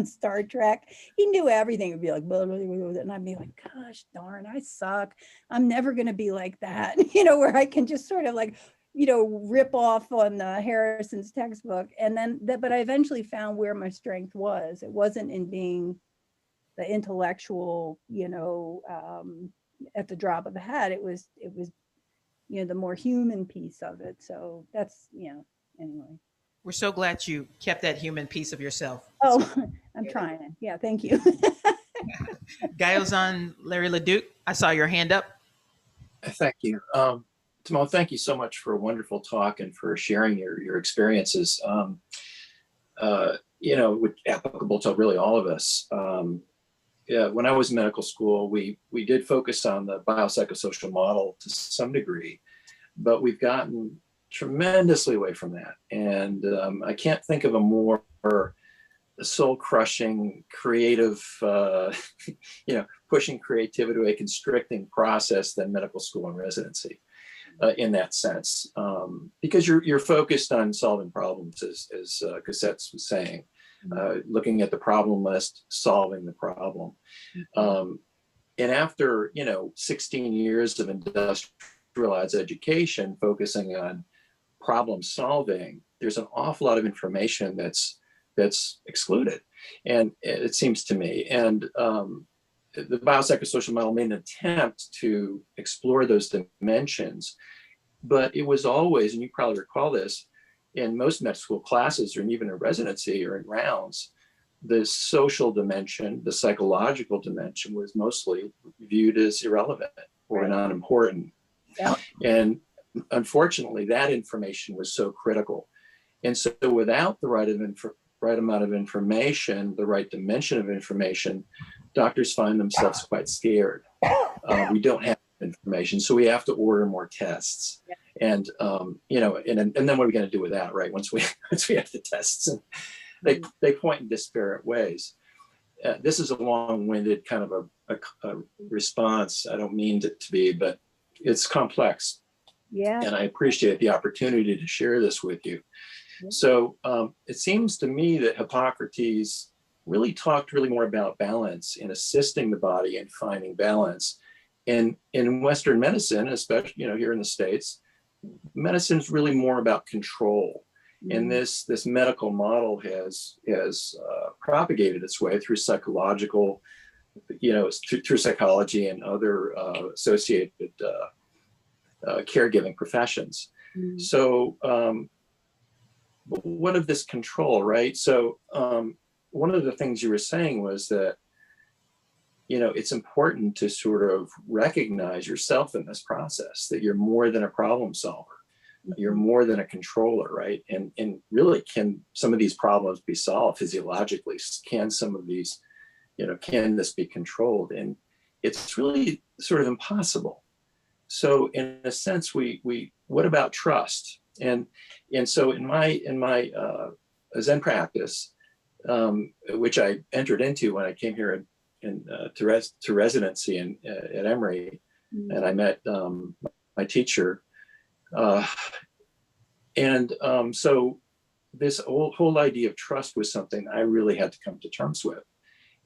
Star Trek. He knew everything. It'd be like, blah, blah, blah, blah, and I'd be like, gosh darn, I suck. I'm never going to be like that, you know, where I can just sort of like, you know, rip off on Harrison's textbook. And then, but I eventually found where my strength was. It wasn't in being the intellectual, you know, at the drop of a hat. It was, you know, the more human piece of it. So that's, you know, anyway. we're so glad you kept that human piece of yourself. Oh, I'm trying. Yeah, thank you. Gaia's on, Larry Leduc. I saw your hand up. Thank you. Tomon, thank you so much for a wonderful talk and for sharing your experiences, you know, applicable to really all of us. Yeah, when I was in medical school, we did focus on the biopsychosocial model to some degree, but we've gotten tremendously away from that. And I can't think of a more soul-crushing, creative, you know, pushing creativity away, constricting process than medical school and residency in that sense, because you're focused on solving problems, as Cosettes was saying, looking at the problem list, solving the problem. And after, you know, 16 years of industrialized education focusing on problem solving, there's an awful lot of information that's excluded, and it seems to me. And the biopsychosocial model made an attempt to explore those dimensions, but it was always, and you probably recall this, in most med school classes, or even in residency or in rounds, the social dimension, the psychological dimension, was mostly viewed as irrelevant or not important. Yeah. And unfortunately, that information was so critical. And so without the right right amount of information, the right dimension of information, doctors find themselves quite scared. We don't have information, so we have to order more tests. And you know, and then what are we going to do with that, right? Once we have the tests, and they point in disparate ways. This is a long-winded kind of a response. I don't mean it to be, but it's complex. Yeah. And I appreciate the opportunity to share this with you. So it seems to me that Hippocrates really talked more about balance and assisting the body in finding balance. And in Western medicine, especially, you know, here in the States, medicine is really more about control. And this medical model has propagated its way through psychological, you know, through psychology and other associated caregiving professions. So what of this control, right? So one of the things you were saying was that, you know, it's important to sort of recognize yourself in this process, that you're more than a problem solver. You're more than a controller, right? And really, can some of these problems be solved physiologically? Can some of these, you know, can this be controlled? And it's really sort of impossible. So in a sense, what about trust? And so in my Zen practice, which I entered into when I came here to residency at Emory, and I met my teacher. So this whole idea of trust was something I really had to come to terms with,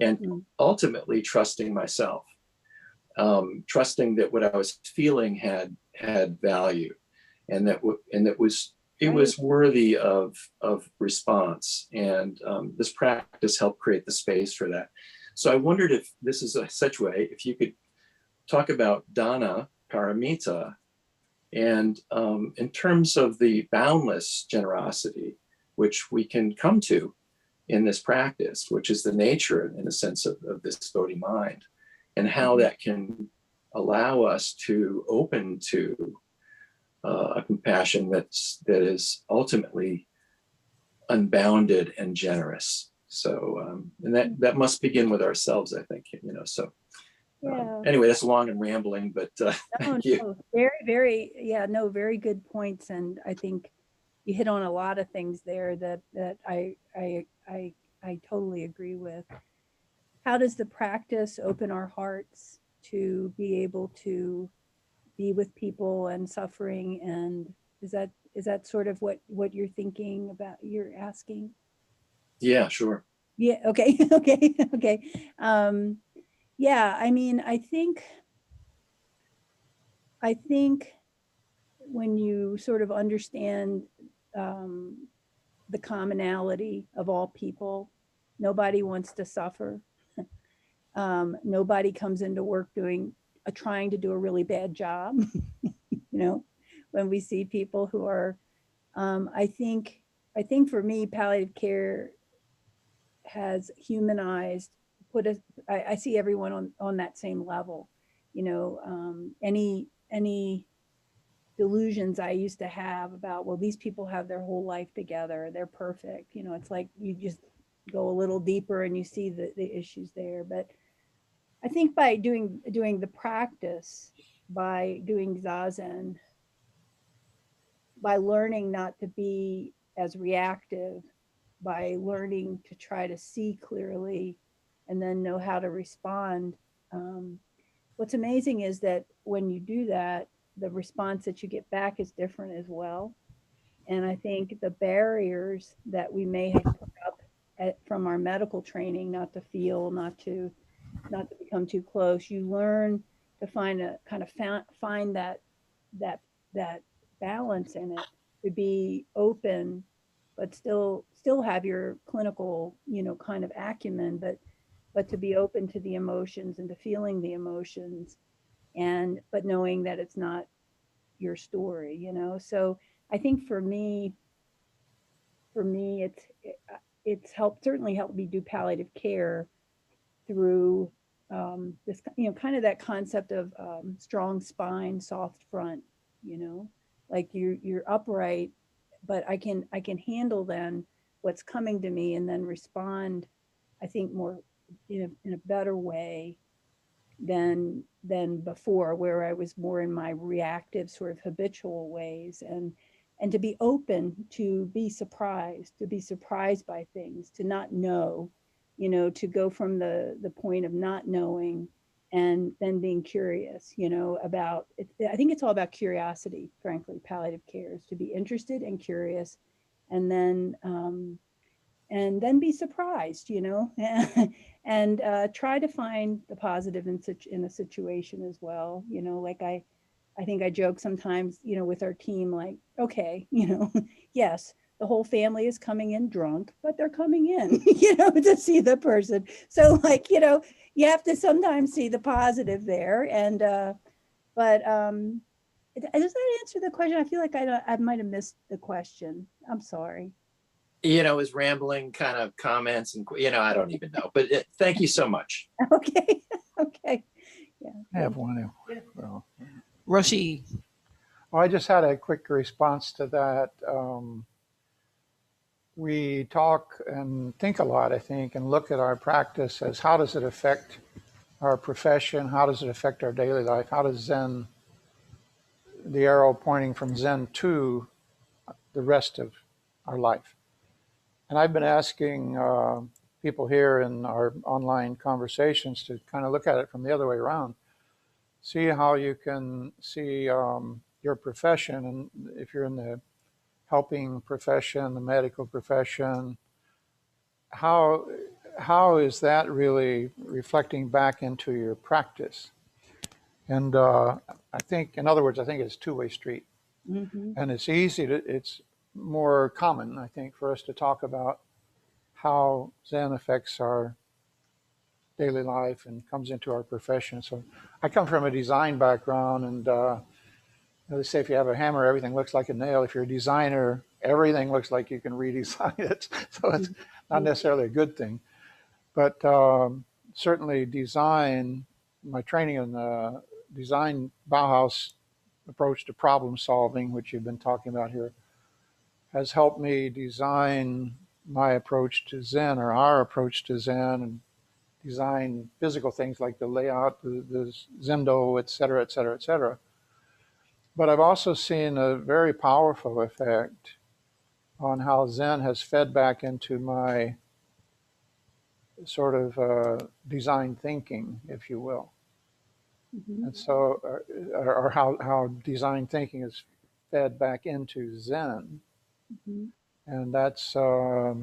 and ultimately trusting myself, trusting that what I was feeling had value, and that it was worthy of response. And this practice helped create the space for that. So I wondered if this is such way, if you could talk about dana, paramita, and in terms of the boundless generosity, which we can come to in this practice, which is the nature, in a sense, of this Bodhi mind, and how that can allow us to open to a compassion that is ultimately unbounded and generous. So, and that must begin with ourselves, I think, you know, so. Anyway, that's long and rambling, but thank you. No, very, very, very good points. And I think you hit on a lot of things there that I totally agree with. How does the practice open our hearts to be able to be with people and suffering? And is that sort of what you're thinking about, you're asking? Yeah, sure. Yeah. Okay. Okay. Yeah, I mean, I think when you sort of understand the commonality of all people, nobody wants to suffer. Nobody comes into work trying to do a really bad job. You know, when we see people who are, I think for me, palliative care has humanized, I see everyone on that same level. You know, any delusions I used to have about, well, these people have their whole life together, they're perfect. You know, it's like you just go a little deeper and you see the issues there. But I think by doing the practice, by doing Zazen, by learning not to be as reactive, by learning to try to see clearly and then know how to respond. What's amazing is that when you do that, the response that you get back is different as well. And I think the barriers that we may have put up from our medical training, not to feel, not to become too close, you learn to find that balance in it, to be open, but still have your clinical, you know, kind of acumen, but to be open to the emotions and to feeling the emotions, but knowing that it's not your story, you know. So I think for me it's certainly helped me do palliative care through this, you know, kind of that concept of strong spine, soft front, you know, like you're upright, but I can handle then what's coming to me and then respond, I think, more in a better way than before, where I was more in my reactive sort of habitual ways, and to be open to be surprised by things, to not know, to go from the point of not knowing and then being curious, about it. I think it's all about curiosity, frankly. Palliative care is to be interested and curious, and then be surprised, and try to find the positive in a situation as well. Like I think I joke sometimes, with our team, like, okay, yes, the whole family is coming in drunk, but they're coming in, to see the person. So like, you have to sometimes see the positive there. And, but does that answer the question? I feel like I might have missed the question. I'm sorry. His rambling kind of comments and, I don't even know, but thank you so much. Okay. Okay. Yeah. I have one. Well, Roshi. I just had a quick response to that. We talk and think a lot, I think, and look at our practice as how does it affect our profession? How does it affect our daily life? How does Zen, the arrow pointing from Zen to the rest of our life? And I've been asking people here in our online conversations to kind of look at it from the other way around. See how you can see your profession, and if you're in the helping profession, the medical profession, how is that really reflecting back into your practice? And I think, in other words, I think it's a two-way street. Mm-hmm. And it's more common, I think, for us to talk about how Zen affects our daily life and comes into our profession. So I come from a design background, and they say if you have a hammer, everything looks like a nail. If you're a designer, everything looks like you can redesign it. So it's not necessarily a good thing. But certainly design, my training in the design Bauhaus approach to problem solving, which you've been talking about here, has helped me design my approach to Zen, or our approach to Zen, and design physical things like the layout, the Zendo, et cetera, et cetera, et cetera. But I've also seen a very powerful effect on how Zen has fed back into my sort of design thinking, if you will. Mm-hmm. And so, or how design thinking is fed back into Zen. Mm-hmm. And that's, I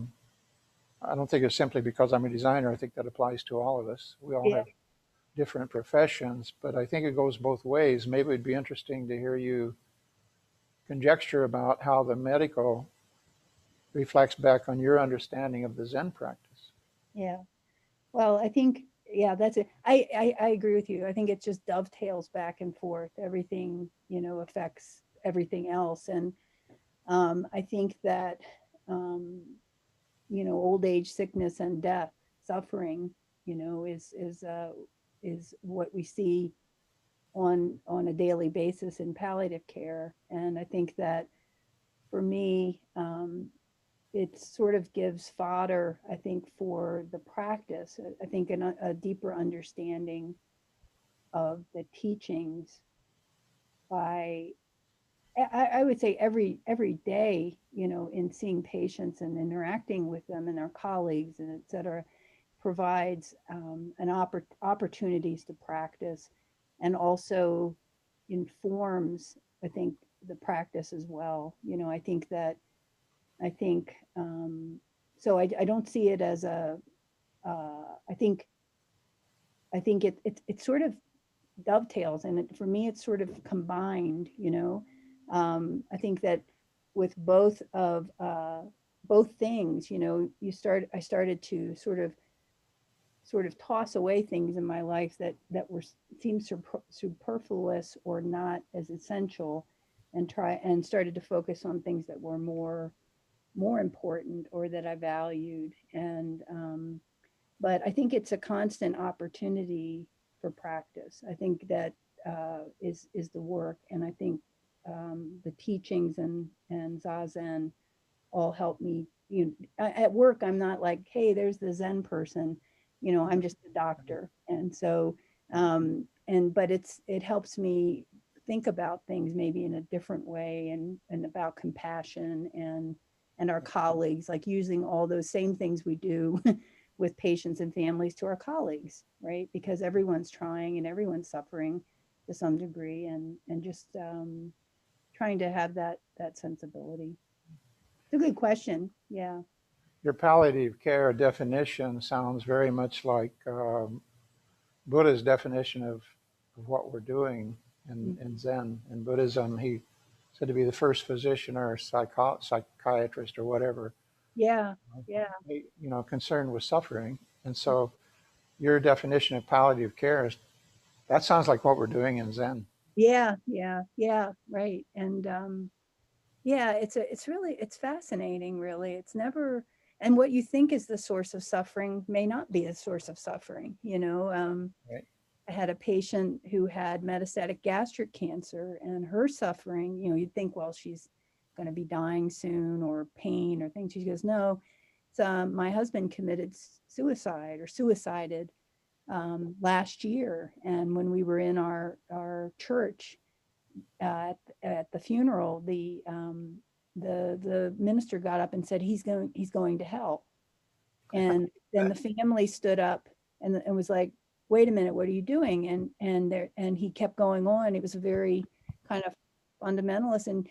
don't think it's simply because I'm a designer. I think that applies to all of us. We all Yeah. have different professions, but I think it goes both ways. Maybe it'd be interesting to hear you conjecture about how the medical reflects back on your understanding of the Zen practice. Yeah. Well, I think, yeah, that's it. I agree with you. I think it just dovetails back and forth. Everything, affects everything else. And I think that, old age, sickness, and death, suffering, is what we see on a daily basis in palliative care. And I think that for me, it sort of gives fodder, I think, for the practice. I think a deeper understanding of the teachings by, I would say every day, in seeing patients and interacting with them and our colleagues and et cetera, provides opportunities to practice, and also informs, I think, the practice as well. I think so. I don't see it as a. I think it sort of dovetails, and for me, it's sort of combined. I think that with both things, I started to sort of toss away things in my life that seemed superfluous or not as essential, and started to focus on things that were more important, or that I valued. And but I think it's a constant opportunity for practice. I think that is the work, and I think the teachings and Zazen all help me. At work, I'm not like, hey, there's the Zen person, I'm just a doctor. And so, but it helps me think about things maybe in a different way, and about compassion and our colleagues, like using all those same things we do with patients and families to our colleagues, right? Because everyone's trying and everyone's suffering to some degree, and just trying to have that sensibility. It's a good question. Yeah. Your palliative care definition sounds very much like Buddha's definition of what we're doing in Zen. In Buddhism, he said to be the first physician or psychiatrist or whatever. Yeah. Yeah. Concerned with suffering. And so your definition of palliative care that sounds like what we're doing in Zen. Yeah. Yeah. Yeah. Right. And yeah, it's fascinating, really. It's never, and what you think is the source of suffering may not be a source of suffering. Right. I had a patient who had metastatic gastric cancer, and her suffering, you'd think, well, she's going to be dying soon, or pain or things. She goes, no, my husband committed suicide or suicided last year. And when we were in our church at the funeral, the minister got up and said, he's going to hell. And then the family stood up and was like, wait a minute, what are you doing? And he kept going on. It was a very kind of fundamentalist, and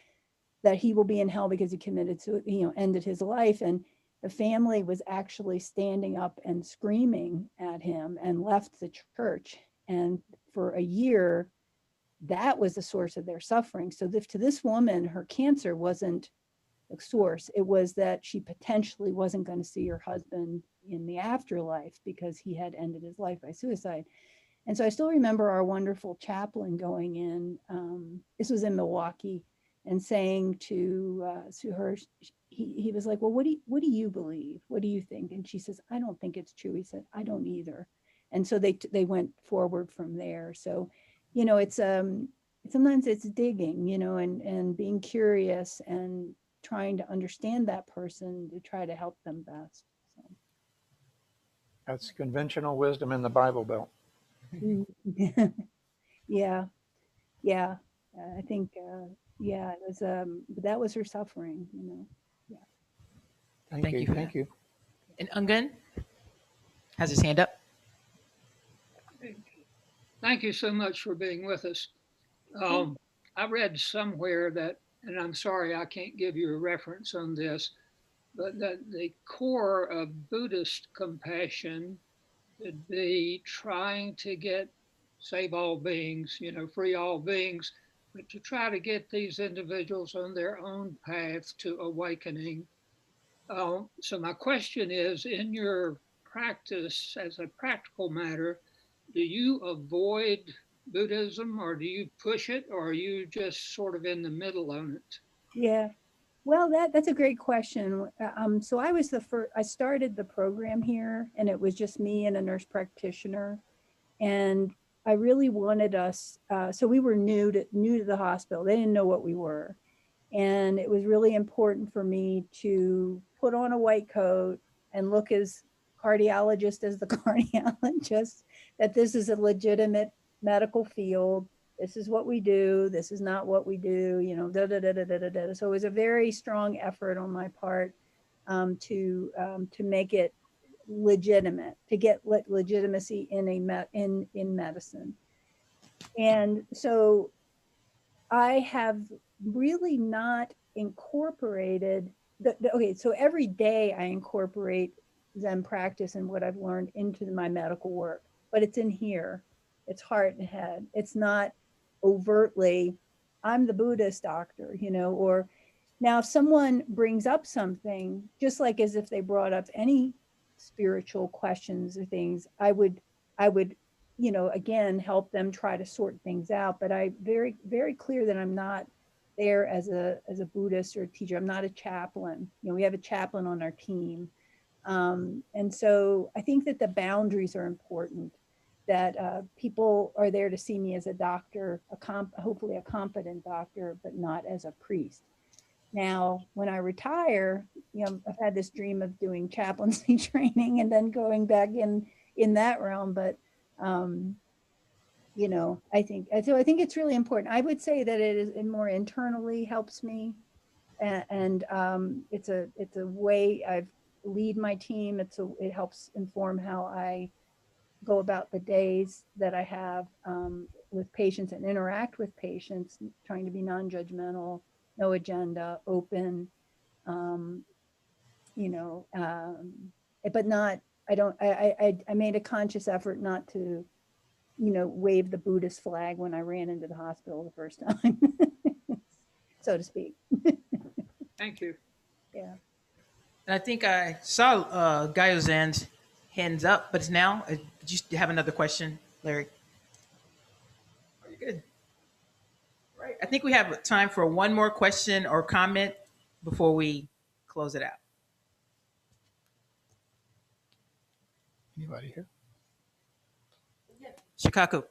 that he will be in hell because he committed to, ended his life. And the family was actually standing up and screaming at him, and left the church. And for a year, that was the source of their suffering. So to this woman, her cancer wasn't the source. It was that she potentially wasn't going to see her husband in the afterlife because he had ended his life by suicide. And so I still remember our wonderful chaplain going in, this was in Milwaukee, and saying to her, he was like, well, what do you believe? What do you think? And she says, I don't think it's true. He said, I don't either. And so they went forward from there. So, it's sometimes it's digging, and being curious and trying to understand that person to try to help them best. So. That's conventional wisdom in the Bible Belt. Yeah. I think, it was, that was her suffering, Yeah. Thank you. for Thank that. you. And Ungun has his hand up. Thank you so much for being with us. I read somewhere that, and I'm sorry I can't give you a reference on this, but that the core of Buddhist compassion would be trying to save all beings, free all beings, but to try to get these individuals on their own path to awakening. So my question is, in your practice, as a practical matter, do you avoid Buddhism, or do you push it, or are you just sort of in the middle on it? Yeah. Well, that's a great question. So I started the program here, and it was just me and a nurse practitioner. And I really wanted us, so we were new to the hospital. They didn't know what we were. And it was really important for me to put on a white coat and look as cardiologist as the cardiologist, that this is a legitimate medical field. This is what we do. This is not what we do, So it was a very strong effort on my part to make it legitimate, to get legitimacy in medicine. And so I have really not incorporated okay, so every day I incorporate Zen practice and what I've learned into my medical work, but it's in here. It's heart and head. It's not overtly, I'm the Buddhist doctor, or now if someone brings up something, just like as if they brought up any spiritual questions or things, I would, again, help them try to sort things out. But I very, very clear that I'm not there as a Buddhist or a teacher. I'm not a chaplain. We have a chaplain on our team. And so I think that the boundaries are important, that people are there to see me as a doctor, hopefully a competent doctor, but not as a priest. Now, when I retire, I've had this dream of doing chaplaincy training and then going back in that realm. But, I think it's really important. I would say that it more internally helps me. And it's a way I lead my team. It helps inform how I go about the days that I have with patients and interact with patients, trying to be non-judgmental, no agenda, open, but not, I made a conscious effort not to, wave the Buddhist flag when I ran into the hospital the first time, so to speak. Thank you. Yeah. And I think I saw Gaio Zan's hands up, but it's now. Did you have another question, Larry? Are you good? Right. I think we have time for one more question or comment before we close it out. Anybody here? Chicago.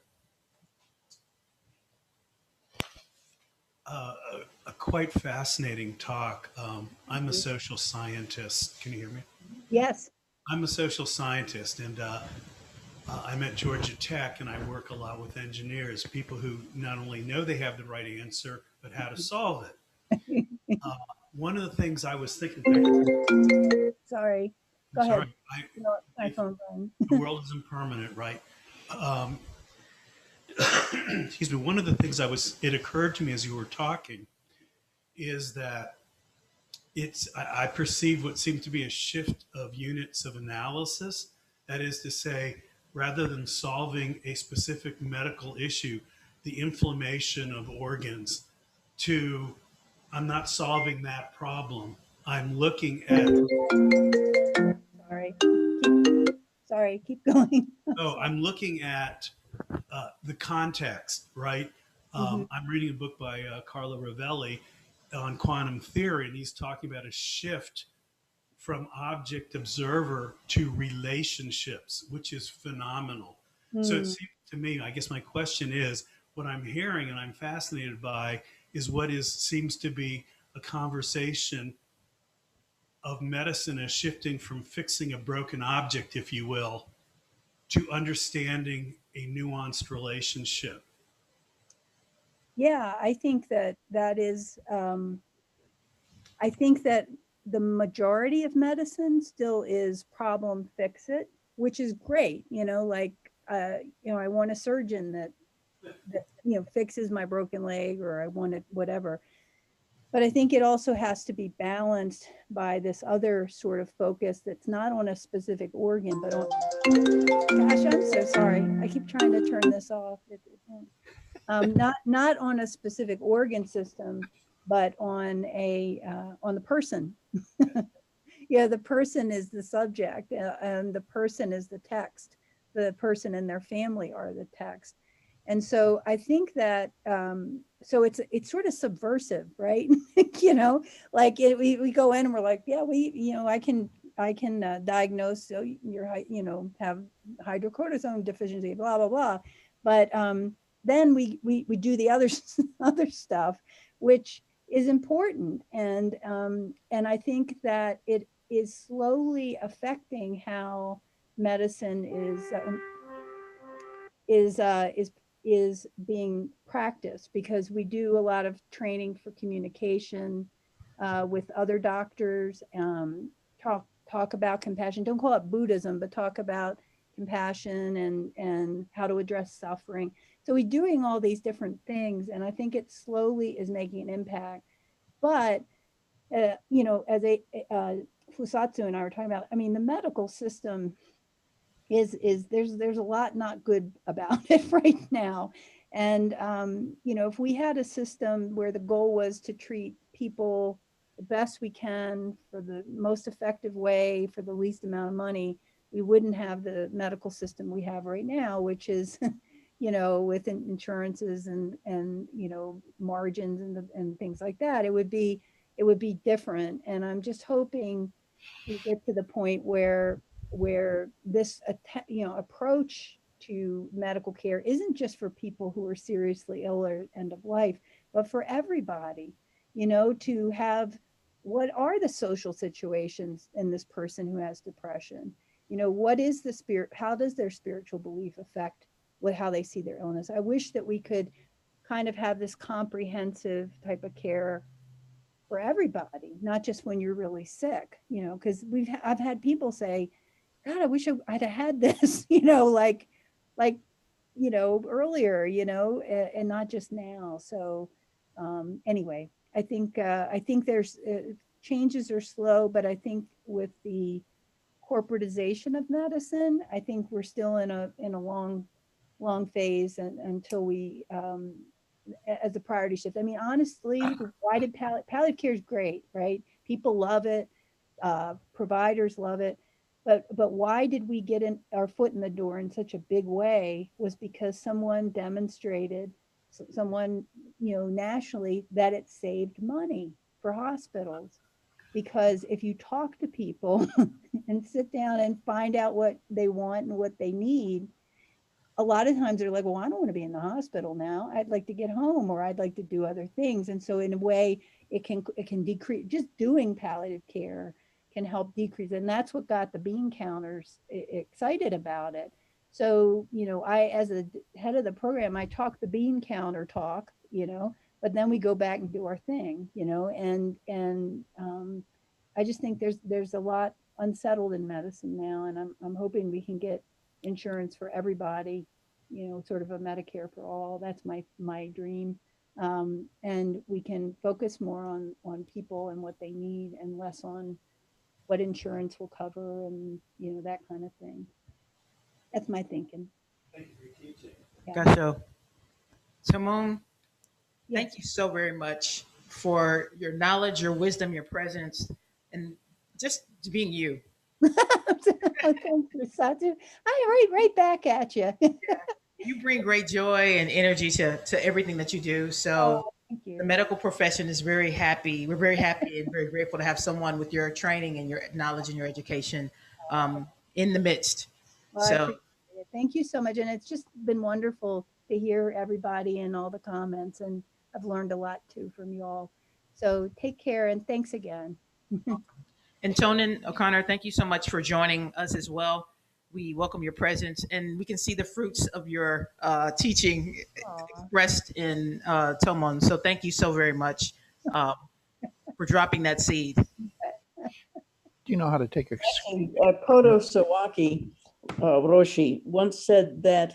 A quite fascinating talk. I'm a social scientist. Can you hear me? Yes. I'm a social scientist, and I'm at Georgia Tech, and I work a lot with engineers, people who not only know they have the right answer, but how to solve it. One of the things I was thinking. Sorry. Go ahead. Sorry, My phone rang. the world isn't permanent, right? Excuse me. One of the things it occurred to me as you were talking is that I perceive what seemed to be a shift of units of analysis. That is to say, rather than solving a specific medical issue, the inflammation of organs, to I'm not solving that problem. I'm looking at. Sorry, keep going. I'm looking at the context, right? I'm reading a book by Carlo Rovelli on quantum theory, and he's talking about a shift from object observer to relationships, which is phenomenal. So it seems to me, I guess my question is, what I'm hearing and I'm fascinated by is what seems to be a conversation of medicine as shifting from fixing a broken object, if you will, to understanding a nuanced relationship. Yeah, I think that is, I think that the majority of medicine still is problem fix it, which is great. I want a surgeon that fixes my broken leg, or I want it, whatever. But I think it also has to be balanced by this other sort of focus that's not on a specific organ, but on, gosh, I'm so sorry. I keep trying to turn this off. Not on a specific organ system, but on the person. The person is the subject, and the person is the text. The person and their family are the text. And so I think that so it's sort of subversive, right? We go in and we're like, yeah, I can diagnose, so you're have hydrocortisone deficiency, blah blah blah. But then we do the other stuff, which is important, and I think that it is slowly affecting how medicine is being practiced, because we do a lot of training for communication with other doctors, talk about compassion. Don't call it Buddhism, but talk about compassion and how to address suffering. So we're doing all these different things, and I think it slowly is making an impact. But as Fusatsu and I were talking about, I mean, the medical system is there's a lot not good about it right now. And if we had a system where the goal was to treat people the best we can, for the most effective way, for the least amount of money, we wouldn't have the medical system we have right now, which is with insurances and margins and things like that. It would be different. And I'm just hoping we get to the point where this approach to medical care isn't just for people who are seriously ill or end of life, but for everybody. to have, what are the social situations in this person who has depression? What is the spirit? How does their spiritual belief affect how they see their illness? I wish that we could kind of have this comprehensive type of care for everybody, not just when you're really sick, because I've had people say, God, I wish I'd have had this, like, earlier, and not just now. So anyway, I think there's changes are slow, but I think with the corporatization of medicine, I think we're still in a long phase until we as a priority shift. I mean, honestly, why did palliative care is great, right? People love it, providers love it, but why did we get our foot in the door in such a big way? Was because someone demonstrated, nationally, that it saved money for hospitals. Because if you talk to people and sit down and find out what they want and what they need, a lot of times they're like, well, I don't want to be in the hospital now. I'd like to get home, or I'd like to do other things. And so in a way, it can decrease. Just doing palliative care can help decrease. And that's what got the bean counters excited about it. So, I, as a head of the program, I talk the bean counter talk, but then we go back and do our thing, and I just think there's a lot unsettled in medicine now. And I'm hoping we can get insurance for everybody, sort of a Medicare for all. That's my dream. And we can focus more on people and what they need, and less on what insurance will cover and, that kind of thing. That's my thinking. Thank you for teaching. Yeah. Gotcha. Tomon, Yes. thank you so very much for your knowledge, your wisdom, your presence, and just being you. Thank you, Satu. Right back at you. You bring great joy and energy to everything that you do. So Thank you. the medical profession is very happy. We're very happy and very grateful to have someone with your training and your knowledge and your education in the midst. Well, I So appreciate it. Thank you so much. And it's just been wonderful to hear everybody and all the comments. And I've learned a lot too from you all. So take care and thanks again. And Tonen O'Connor, thank you so much for joining us as well. We welcome your presence, and we can see the fruits of your teaching expressed in Tomon. So thank you so very much for dropping that seed. Do you know how to take a Kodo Sawaki Roshi once said that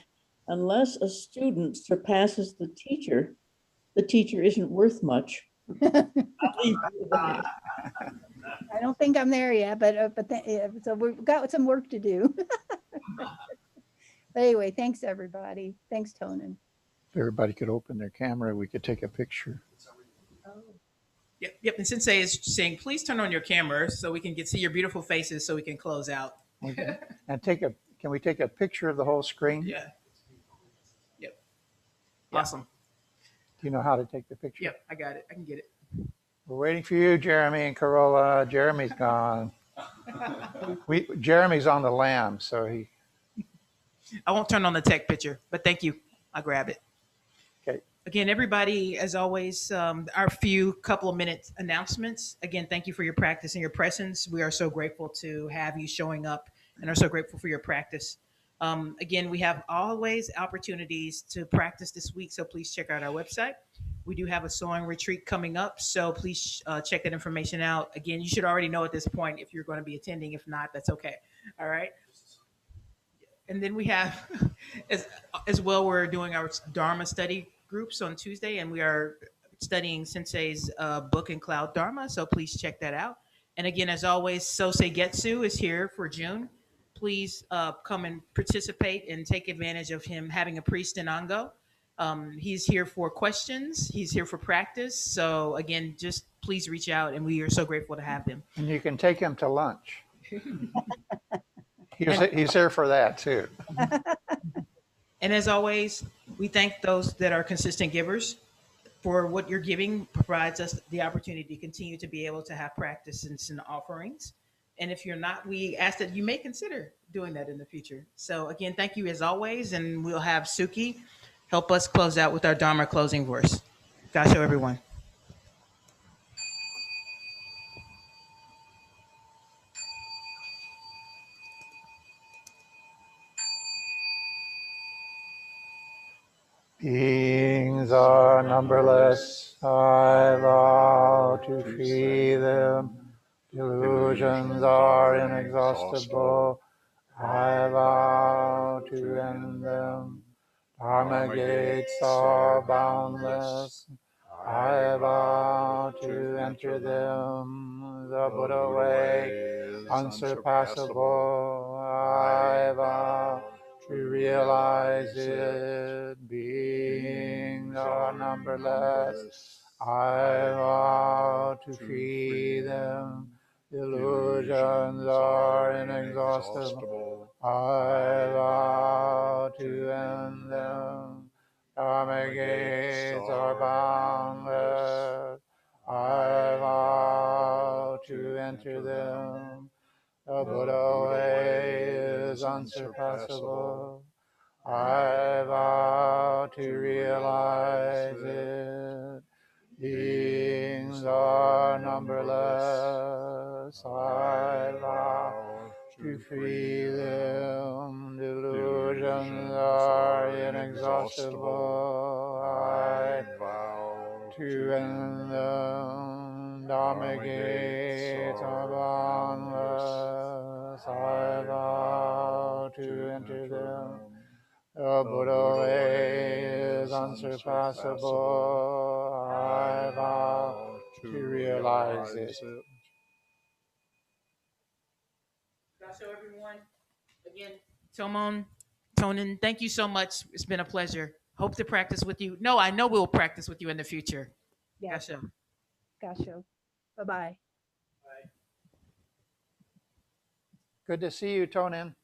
unless a student surpasses the teacher isn't worth much. I don't think I'm there yet, but so we've got some work to do. But anyway, thanks everybody. Thanks, Tonen. If everybody could open their camera, we could take a picture. Yep. And Sensei is saying, please turn on your camera so we can see your beautiful faces so we can close out. Okay. And can we take a picture of the whole screen? Yeah. Yep. Awesome. Do you know how to take the picture? Yep, I got it. I can get it. We're waiting for you, Jeremy and Corolla. Jeremy's gone. Jeremy's on the lam, so he. I won't turn on the tech picture, but thank you. I'll grab it. Okay. Again, everybody, as always, our few couple of minutes announcements. Again, thank you for your practice and your presence. We are so grateful to have you showing up and are so grateful for your practice. Again, we have always opportunities to practice this week, so please check out our website. We do have a sewing retreat coming up, so please check that information out. Again, you should already know at this point if you're going to be attending. If not, that's okay. All right. And then we have, as well, we're doing our Dharma study groups on Tuesday, and we are studying Sensei's book in Cloud Dharma, so please check that out. And again, as always, Sosei Getsu is here for June. Please come and participate and take advantage of him having a priest in Ango. He's here for questions. He's here for practice. So again, just please reach out, and we are so grateful to have him. And you can take him to lunch. He's here for that too. And as always, we thank those that are consistent givers for what you're giving. Provides us the opportunity to continue to be able to have practices and offerings. And if you're not, we ask that you may consider doing that in the future. So again, thank you as always. And we'll have Suki help us close out with our Dharma closing verse. Gasho, everyone. Beings are numberless, I vow to free them. Delusions are inexhaustible, I vow to end them. Dharma gates are boundless, I vow to enter them. The Buddha way is unsurpassable, I vow to realize it. Beings are numberless, I vow to free them. Illusions are inexhaustible, I vow to end them. Dharma gates are boundless, I vow to enter them. The Buddha way is unsurpassable, I vow to realize it. Beings are numberless, I vow to free them. Delusions are inexhaustible, I vow to end them. Dharma gates are boundless, I vow to enter them. The Buddha way is unsurpassable, I vow to realize it. So everyone, again, Tomon, Tonen, thank you so much. It's been a pleasure. Hope to practice with you. No, I know we'll practice with you in the future. Yes. Gotcha. Gotcha. Bye-bye. Good to see you, Tonen.